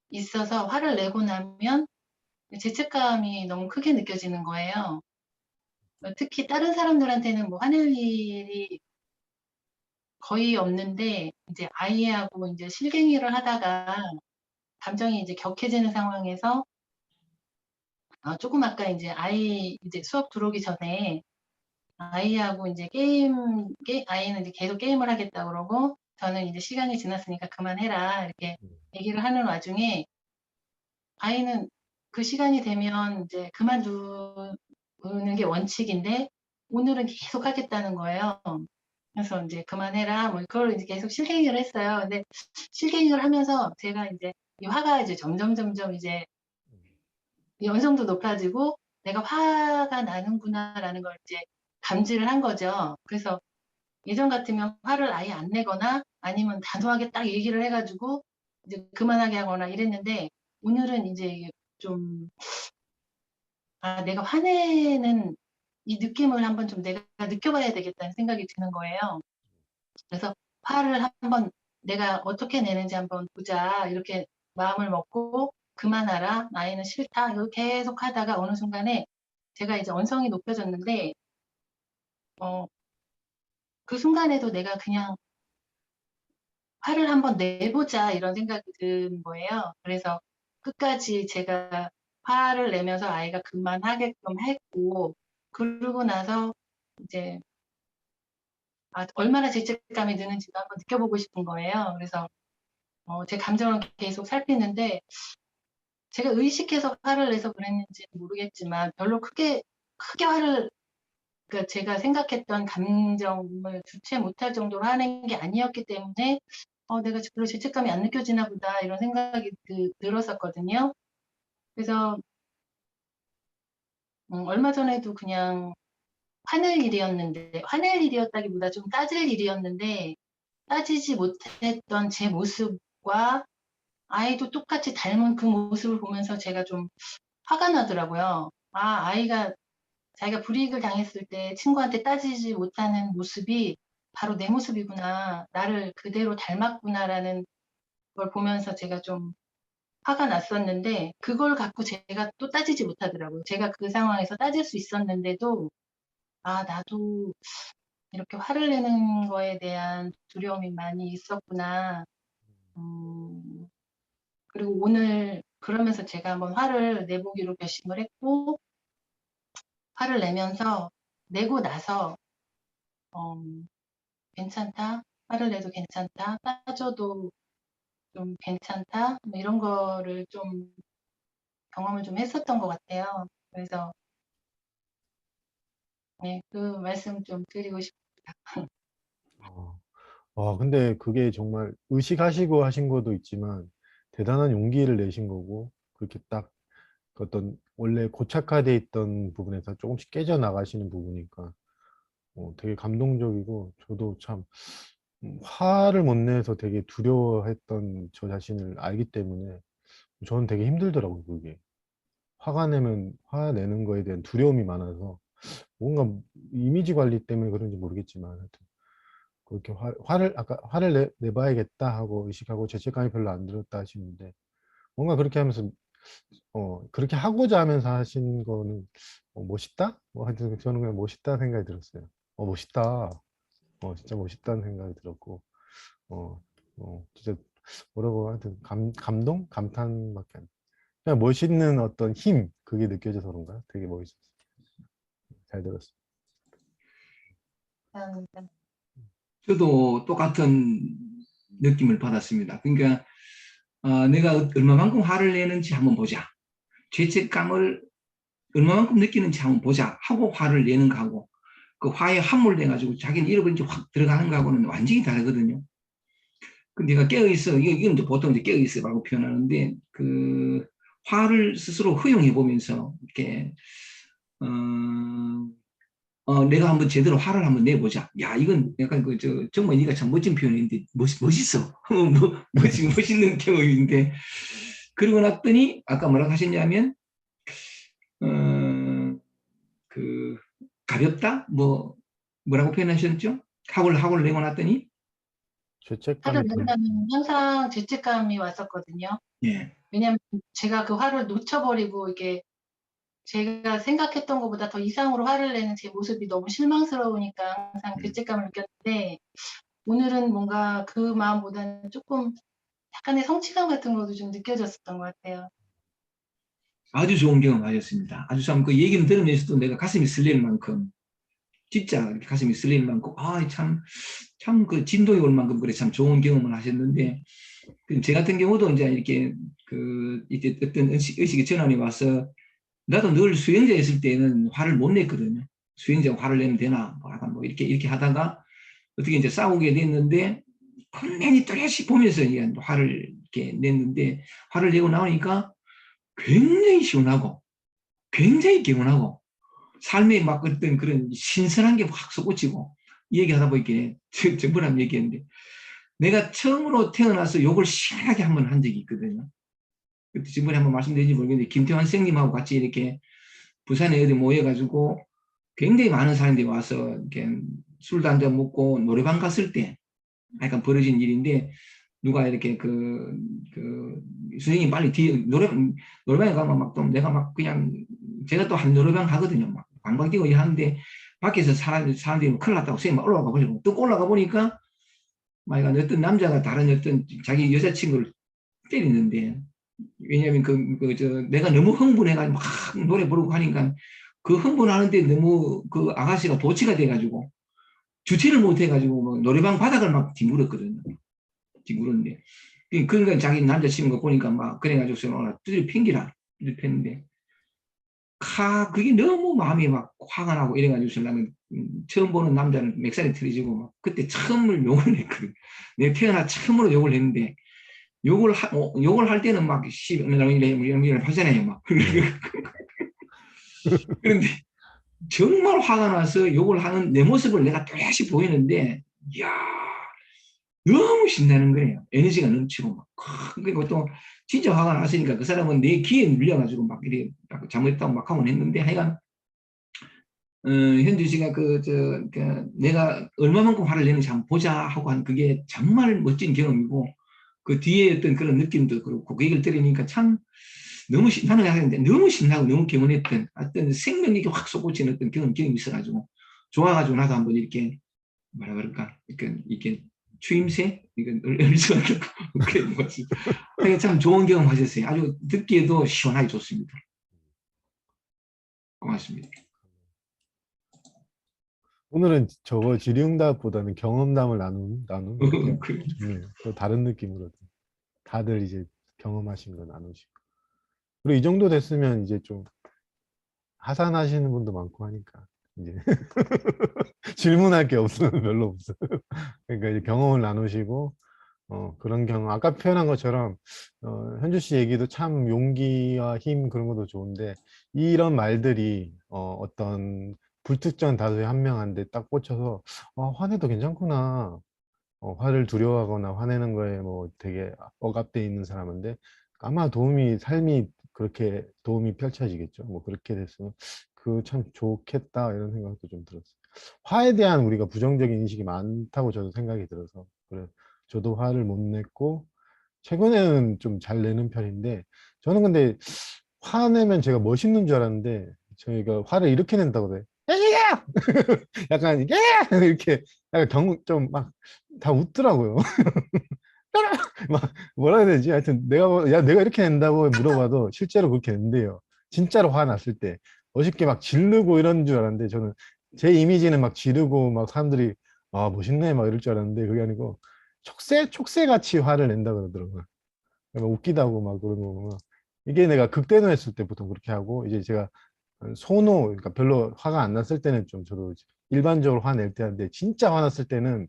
있어서 화를 내고 나면 죄책감이 너무 크게 느껴지는 거예요. 특히 다른 사람들한테는 뭐 화낼 일이 거의 없는데, 이제 아이하고 이제 실갱이를 하다가 감정이 이제 격해지는 상황에서 조금 아까 이제 아이 이제 수업 들어오기 전에 아이하고 이제 아이는 이제 계속 게임을 하겠다 그러고 저는 이제 시간이 지났으니까 그만해라 이렇게 얘기를 하는 와중에 아이는 그 시간이 되면 이제 그만두는 게 원칙인데 오늘은 계속 하겠다는 거예요. 그래서 이제 그만해라 뭐 그걸 이제 계속 실갱이를 했어요. 근데 실갱이를 하면서 제가 이제 이 화가 이제 점점 이제 연성도 높아지고 내가 화가 나는구나라는 걸 이제 감지를 한 거죠. 그래서 예전 같으면 화를 아예 안 내거나 아니면 단호하게 딱 얘기를 해가지고 이제 그만하게 하거나 이랬는데 오늘은 이제 좀 내가 화내는 이 느낌을 한번 좀 내가 느껴봐야 되겠다는 생각이 드는 거예요. 그래서 화를 한번 내가 어떻게 내는지 한번 보자 이렇게 마음을 먹고 그만하라 나이는 싫다 이거 계속 하다가 어느 순간에 제가 이제 언성이 높여졌는데 그 순간에도 내가 그냥 화를 한번 내보자 이런 생각이 든 거예요. 그래서 끝까지 제가 화를 내면서 아이가 그만하게끔 했고 그러고 나서 이제 얼마나 죄책감이 드는지도 한번 느껴보고 싶은 거예요. 그래서 제 감정을 계속 살피는데 제가 의식해서 화를 내서 그랬는지는 모르겠지만 별로 크게 그러니까 제가 생각했던 감정을 주체 못할 정도로 화낸 게 아니었기 때문에 내가 별로 죄책감이 안 느껴지나 보다 이런 생각이 들었었거든요. 그래서 얼마 전에도 그냥 화낼 일이었다기보다 좀 따질 일이었는데 따지지 못했던 제 모습과 아이도 똑같이 닮은 그 모습을 보면서 제가 좀 화가 나더라고요. 아이가 자기가 불이익을 당했을 때 친구한테 따지지 못하는 모습이 바로 내 모습이구나. 나를 그대로 닮았구나라는 걸 보면서 제가 좀 화가 났었는데 그걸 갖고 제가 또 따지지 못하더라고요. 제가 그 상황에서 따질 수 있었는데도 나도 이렇게 화를 내는 거에 대한 두려움이 많이 있었구나. 그리고 오늘 그러면서 제가 한번 화를 내보기로 결심을 했고 화를 내고 나서 괜찮다. 화를 내도 괜찮다. 따져도 좀 괜찮다. 뭐 이런 거를 좀 경험을 좀 했었던 것 같아요. 그래서 네, 그 말씀 좀 드리고 싶습니다. 어, 근데 그게 정말 의식하시고 하신 것도 있지만 대단한 용기를 내신 거고 그렇게 딱 그 어떤 원래 고착화돼 있던 부분에서 조금씩 깨져 나가시는 부분이니까 되게 감동적이고 저도 참 화를 못 내서 되게 두려워했던 저 자신을 알기 때문에 저는 되게 힘들더라고요, 그게. 화가 내면 화 내는 거에 대한 두려움이 많아서 뭔가 이미지 관리 때문에 그런지 모르겠지만 하여튼 그렇게 아까 화를 내봐야겠다 하고 의식하고 죄책감이 별로 안 들었다 하시는데 뭔가 그렇게 하면서 그렇게 하고자 하면서 하신 거는 멋있다? 하여튼 저는 그냥 멋있다 생각이 들었어요. 멋있다. 진짜 멋있다는 생각이 들었고 진짜 뭐라고 하여튼 감동? 감탄밖에 안. 그냥 멋있는 어떤 힘 그게 느껴져서 그런가? 되게 멋있었어요. 잘 들었어요. 감사합니다. 저도 똑같은 느낌을 받았습니다. 그러니까 내가 얼마만큼 화를 내는지 한번 보자. 죄책감을 얼마만큼 느끼는지 한번 보자 하고 화를 내는 거하고 그 화에 함몰돼 가지고 자기는 잃어버린지 확 들어가는 거하고는 완전히 다르거든요. 그 내가 깨어있어, 이건 보통 이제 깨어있어라고 표현하는데 그 화를 스스로 허용해 보면서 이렇게 내가 한번 제대로 화를 한번 내보자. 야, 이건 약간 정말 네가 참 멋진 표현인데 멋있어. 멋있는 경험인데 그러고 났더니 아까 뭐라고 하셨냐면 그 가볍다? 뭐라고 표현하셨죠? 학을 내고 났더니 죄책감이 화를 낸다면 항상 죄책감이 왔었거든요. 예. 왜냐하면 제가 그 화를 놓쳐버리고 이게 제가 생각했던 것보다 더 이상으로 화를 내는 제 모습이 너무 실망스러우니까 항상 죄책감을 느꼈는데 오늘은 뭔가 그 마음보다는 조금 약간의 성취감 같은 것도 좀 느껴졌었던 것 같아요. 아주 좋은 경험하셨습니다. 아주 참 그 얘기는 들으면서도 내가 가슴이 설레는 만큼 진짜 가슴이 설레는 만큼 참 그 진동이 올 만큼 그래 참 좋은 경험을 하셨는데 제 같은 경우도 이제 이렇게 이제 어떤 의식의 전환이 와서 나도 늘 수행자였을 때는 화를 못 냈거든요. 수행자가 화를 내면 되나 이렇게 하다가 어떻게 이제 싸우게 됐는데 분명히 또렷이 보면서 화를 이렇게 냈는데 화를 내고 나오니까 굉장히 시원하고 굉장히 개운하고 삶에 막 어떤 그런 신선한 게 확 솟구치고 얘기하다 보니까 전부람 얘기했는데 내가 처음으로 태어나서 욕을 시원하게 한 번 한 적이 있거든요. 그때 지난번에 한번 말씀드린지 모르겠는데 김태환 선생님하고 같이 이렇게 부산에 어디 모여가지고 굉장히 많은 사람들이 와서 이렇게 술도 한잔 먹고 노래방 갔을 때 약간 벌어진 일인데 누가 이렇게 선생님 빨리 뒤에 노래방에 가면 내가 막 그냥 제가 또 한 노래방 가거든요. 막 방방 뛰고 하는데 밖에서 사람들이 큰일 났다고 선생님 막 올라가 보시고 또 올라가 보니까 막 어떤 남자가 다른 어떤 자기 여자친구를 때리는데 왜냐하면 내가 너무 흥분해가지고 막 노래 부르고 하니까 그 흥분하는데 너무 그 아가씨가 도치가 돼가지고 주체를 못해가지고 뭐 노래방 바닥을 막 뒹굴었거든요. 뒹굴었는데 그러니까 자기 남자친구가 보니까 막 그래가지고 두드려 팽기라 했는데 그게 너무 마음이 막 화가 나고 이래가지고 나는 처음 보는 남자를 맥살이 틀어지고 막 그때 처음을 욕을 했거든. 내가 태어나 처음으로 욕을 했는데 욕을 할 때는 막 이런 하잖아요 막. 그런데 정말 화가 나서 욕을 하는 내 모습을 내가 또렷이 보이는데 이야 너무 신나는 거예요. 에너지가 넘치고 막. 그리고 또 진짜 화가 났으니까 그 사람은 내 귀에 눌려가지고 막 이렇게 잘못했다고 막 하곤 했는데 하여간 현주 씨가 내가 얼마만큼 화를 내는지 한번 보자 하고 한 그게 정말 멋진 경험이고 그 뒤에 어떤 그런 느낌도 그렇고 그 얘기를 들으니까 참 나는 하는데 너무 신나고 너무 개운했던 어떤 생명력이 확 솟구치는 어떤 경험이 있어가지고 좋아가지고 나도 한번 이렇게 뭐라 그럴까 이렇게 추임새 이건 얼수가 그런 것이 참 좋은 경험 하셨어요. 아주 듣기에도 시원하게 좋습니다. 고맙습니다. 오늘은 저거 질의응답보다는 경험담을 나누는 게 그래. 좋네요. 또 다른 느낌으로 다들 이제 경험하신 거 나누시고 그리고 이 정도 됐으면 이제 좀 하산하시는 분도 많고 하니까 이제 질문할 게 없으면 별로 없어요. 그러니까 이제 경험을 나누시고 그런 경우 아까 표현한 것처럼 현주 씨 얘기도 참 용기와 힘 그런 것도 좋은데 이런 말들이 어떤 불특정 다수의 한 명한테 딱 꽂혀서 화내도 괜찮구나. 화를 두려워하거나 화내는 거에 뭐 되게 억압돼 있는 사람인데 아마 삶이 그렇게 도움이 펼쳐지겠죠. 뭐 그렇게 됐으면 그 참 좋겠다 이런 생각도 좀 들었어요. 화에 대한 우리가 부정적인 인식이 많다고 저도 생각이 들어서 그래 저도 화를 못 냈고 최근에는 좀 잘 내는 편인데 저는 근데 화내면 제가 멋있는 줄 알았는데 저희가 화를 이렇게 낸다고 그래. 야! 약간 이게 이렇게 약간 좀 막 다 웃더라고요. 막 뭐라 해야 되지? 하여튼 내가 이렇게 낸다고 물어봐도 실제로 그렇게 낸대요. 진짜로 화났을 때 멋있게 막 지르고 이런 줄 알았는데 저는 제 이미지는 막 지르고 막 사람들이 멋있네 막 이럴 줄 알았는데 그게 아니고 촉새같이 화를 낸다 그러더라고요. 막 웃기다고 막 그러는 거구나. 이게 내가 극대노했을 때 보통 그렇게 하고 이제 제가 그러니까 별로 화가 안 났을 때는 좀 저도 일반적으로 화낼 때 하는데 진짜 화났을 때는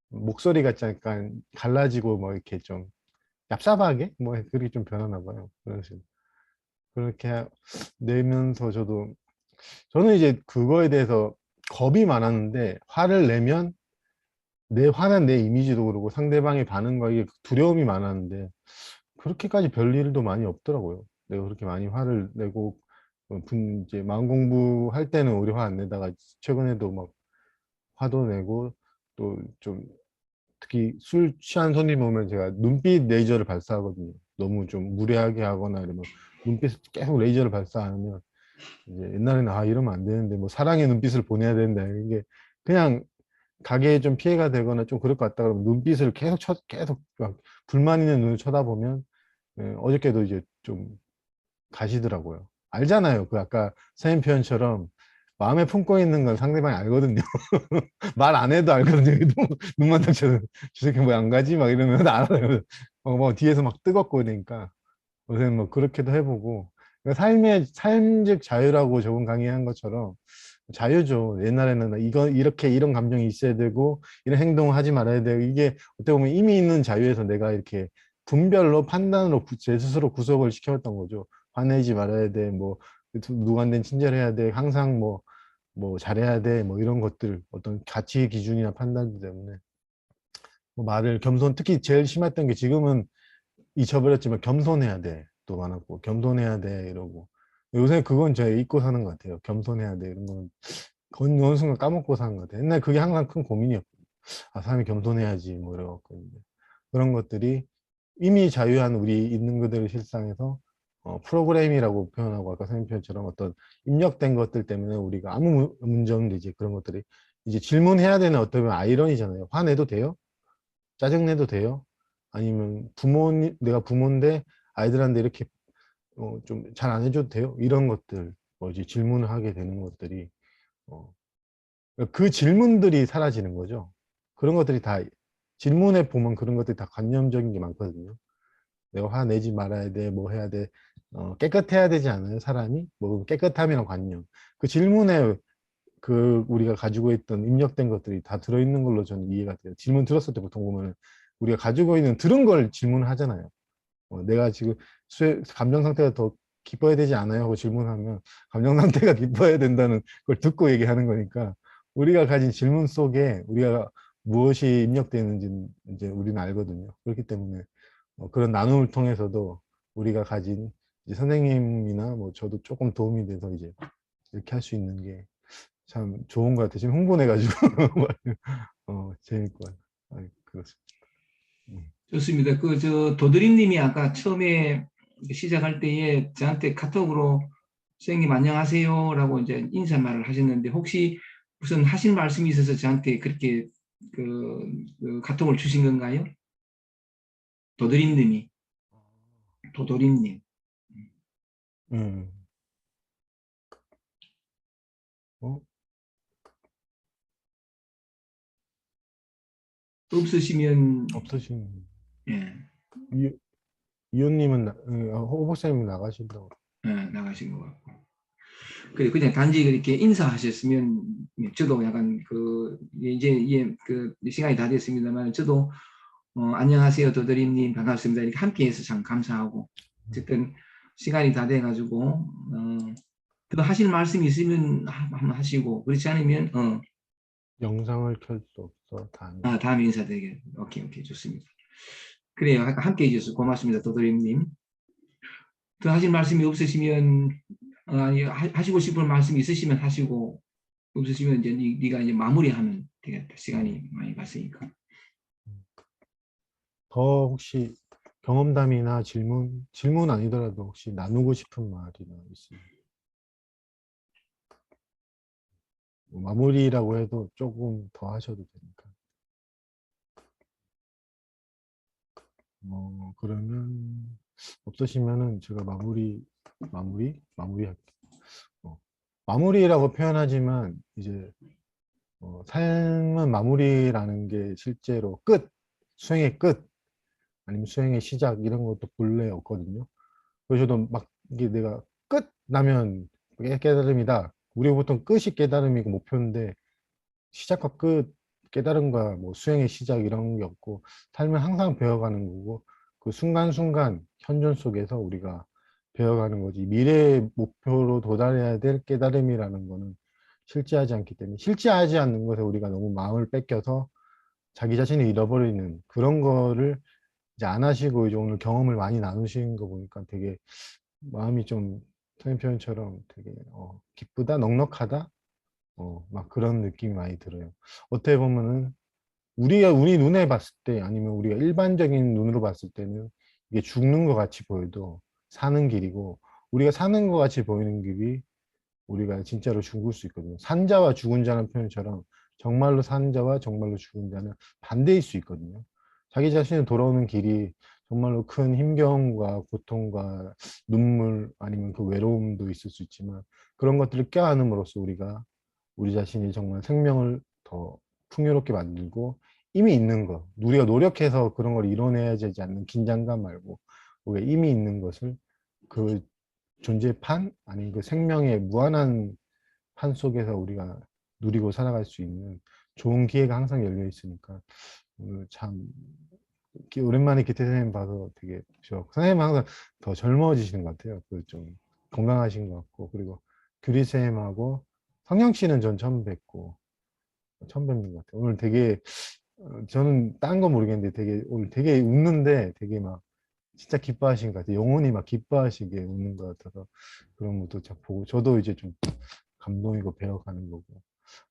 목소리가 약간 갈라지고 뭐 이렇게 좀 얍삽하게 뭐 그렇게 좀 변하나 봐요. 그런 식으로 그렇게 내면서 저는 이제 그거에 대해서 겁이 많았는데 화를 내면 내 화난 내 이미지도 그러고 상대방의 반응과 이게 두려움이 많았는데 그렇게까지 별일도 많이 없더라고요. 내가 그렇게 많이 화를 내고 이제 마음 공부할 때는 오히려 화 안 내다가 최근에도 막 화도 내고 또 좀 특히 술 취한 손님 오면 제가 눈빛 레이저를 발사하거든요. 너무 좀 무례하게 하거나 이러면 눈빛 계속 레이저를 발사하면 이제 옛날에는 이러면 안 되는데 뭐 사랑의 눈빛을 보내야 된다 이게 그냥 가게에 좀 피해가 되거나 좀 그럴 것 같다 그러면 눈빛을 계속 막 불만 있는 눈을 쳐다보면 어저께도 이제 좀 가시더라고요. 알잖아요. 그 아까 선생님 표현처럼 마음에 품고 있는 건 상대방이 알거든요. 말 안 해도 알거든요. 눈만 딱 쳐도 저 새끼 뭐 안 가지? 막 이러면 알아요. 뭐 뒤에서 막 뜨겁고 그러니까 요새는 뭐 그렇게도 해보고 그러니까 삶적 자유라고 저번 강의한 것처럼 자유죠. 옛날에는 이런 감정이 있어야 되고 이런 행동을 하지 말아야 되고 이게 어떻게 보면 이미 있는 자유에서 내가 이렇게 분별로 판단으로 제 스스로 구속을 시켜왔던 거죠. 화내지 말아야 돼. 뭐 누구한테는 친절해야 돼. 항상 뭐 잘해야 돼. 뭐 이런 것들 어떤 가치 기준이나 판단 때문에 뭐 말을 특히 제일 심했던 게 지금은 잊혀버렸지만 겸손해야 돼. 또 많았고 겸손해야 돼 이러고 요새 그건 제가 잊고 사는 것 같아요. 겸손해야 돼 이런 거는 어느 순간 까먹고 사는 것 같아요. 옛날 그게 항상 큰 고민이었고 사람이 겸손해야지 뭐 이래갖고 이제 그런 것들이 이미 자유한 우리 있는 그대로 실상에서 프로그램이라고 표현하고 아까 선생님 표현처럼 어떤 입력된 것들 때문에 우리가 아무 문제 없는데 이제 그런 것들이 이제 질문해야 되는 어떤 아이러니잖아요. 화내도 돼요? 짜증내도 돼요? 아니면 내가 부모인데 아이들한테 이렇게 좀 잘 안 해줘도 돼요? 이런 것들 이제 질문을 하게 되는 것들이 그 질문들이 사라지는 거죠. 그런 것들이 다 질문에 보면 그런 것들이 다 관념적인 게 많거든요. 내가 화내지 말아야 돼, 뭐 해야 돼, 깨끗해야 되지 않아요? 사람이? 뭐 깨끗함이란 관념. 그 질문에 우리가 가지고 있던 입력된 것들이 다 들어있는 걸로 저는 이해가 돼요. 질문 들었을 때 보통 보면 우리가 가지고 있는 들은 걸 질문을 하잖아요. 내가 지금 감정 상태가 더 기뻐야 되지 않아요? 하고 질문하면 감정 상태가 기뻐야 된다는 걸 듣고 얘기하는 거니까 우리가 가진 질문 속에 우리가 무엇이 입력되어 있는지 이제 우리는 알거든요. 그렇기 때문에 그런 나눔을 통해서도 우리가 가진 이제 선생님이나 뭐 저도 조금 도움이 돼서 이제 이렇게 할 수 있는 게 참 좋은 것 같아요. 지금 흥분해가지고 재밌고 그렇습니다. 좋습니다. 도드림님이 아까 처음에 시작할 때에 저한테 카톡으로 선생님 안녕하세요라고 이제 인사말을 하셨는데 혹시 무슨 하실 말씀이 있어서 저한테 그렇게 그 카톡을 주신 건가요? 도드림님. 없으시면 예. 이호님은 호복사님은 나가신다고. 나가신 것 같고. 그냥 단지 이렇게 인사하셨으면 저도 약간 이제 그 시간이 다 됐습니다만 저도 안녕하세요, 도드림님 반갑습니다. 이렇게 함께해서 참 감사하고 어쨌든 시간이 다 돼가지고 더 하실 말씀이 있으면 한번 하시고 그렇지 않으면 영상을 켤 수 없어. 다음에 인사드리겠습니다. 오케이 좋습니다. 그래요. 함께해 주셔서 고맙습니다, 도드림님. 더 하실 말씀이 없으시면 아니, 하시고 싶은 말씀이 있으시면 하시고 없으시면 이제 네가 이제 마무리하면 되겠다. 시간이 많이 갔으니까. 더 혹시 경험담이나 질문 아니더라도 혹시 나누고 싶은 말이나 있으면 뭐 마무리라고 해도 조금 더 하셔도 되니까. 그러면 없으시면은 제가 마무리할게요. 마무리라고 표현하지만 이제 삶은 마무리라는 게 실제로 수행의 끝 아니면 수행의 시작 이런 것도 본래 없거든요. 그래서 저도 막 이게 내가 끝 나면 깨달음이다. 우리가 보통 끝이 깨달음이고 목표인데 시작과 끝, 깨달음과 뭐 수행의 시작 이런 게 없고 삶은 항상 배워가는 거고 그 순간순간 현존 속에서 우리가 배워가는 거지 미래의 목표로 도달해야 될 깨달음이라는 거는 실제하지 않기 때문에 실제하지 않는 것에 우리가 너무 마음을 뺏겨서 자기 자신을 잃어버리는 그런 거를 이제 안 하시고 이제 오늘 경험을 많이 나누시는 거 보니까 되게 마음이 좀 선생님 표현처럼 되게 기쁘다, 넉넉하다, 막 그런 느낌이 많이 들어요. 어떻게 보면은 우리 눈에 봤을 때 아니면 우리가 일반적인 눈으로 봤을 때는 이게 죽는 것 같이 보여도 사는 길이고 우리가 사는 것 같이 보이는 길이 우리가 진짜로 죽을 수 있거든요. 산자와 죽은 자는 표현처럼 정말로 산 자와 정말로 죽은 자는 반대일 수 있거든요. 자기 자신을 돌아오는 길이 정말로 큰 힘겨움과 고통과 눈물 아니면 그 외로움도 있을 수 있지만 그런 것들을 껴안음으로써 우리가 우리 자신이 정말 생명을 더 풍요롭게 만들고 이미 있는 것, 우리가 노력해서 그런 걸 이뤄내야 되지 않는 긴장감 말고 우리가 이미 있는 것을 그 존재의 판 아니면 그 생명의 무한한 판 속에서 우리가 누리고 살아갈 수 있는 좋은 기회가 항상 열려 있으니까 오늘 참 오랜만에 기태 선생님 봐서 되게 선생님 항상 더 젊어지시는 것 같아요. 그 좀 건강하신 것 같고 그리고 규리 쌤하고 성영 씨는 전 처음 뵙고 처음 뵙는 것 같아요. 오늘 되게 저는 딴 건 모르겠는데 되게 오늘 되게 웃는데 되게 막 진짜 기뻐하신 것 같아요. 영혼이 막 기뻐하시게 웃는 것 같아서 그런 것도 잘 보고 저도 이제 좀 감동이고 배워가는 거고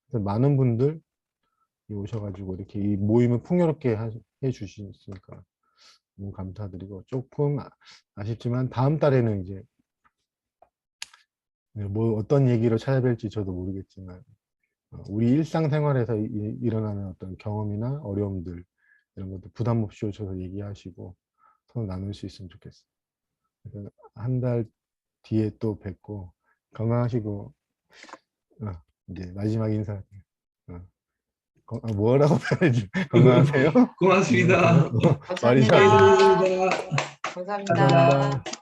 그래서 많은 분들 오셔가지고 이렇게 이 모임을 풍요롭게 해주시니까 너무 감사드리고 조금 아쉽지만 다음 달에는 이제 뭐 어떤 얘기로 찾아뵐지 저도 모르겠지만 우리 일상생활에서 일어나는 어떤 경험이나 어려움들 이런 것도 부담 없이 오셔서 얘기하시고 서로 나눌 수 있으면 좋겠어요. 그래서 한 달 뒤에 또 뵙고 건강하시고 이제 마지막 인사 뭐라고 표현해야지 건강하세요. 고맙습니다. 말이 잘 안 나와요. 감사합니다. 감사합니다. 감사합니다.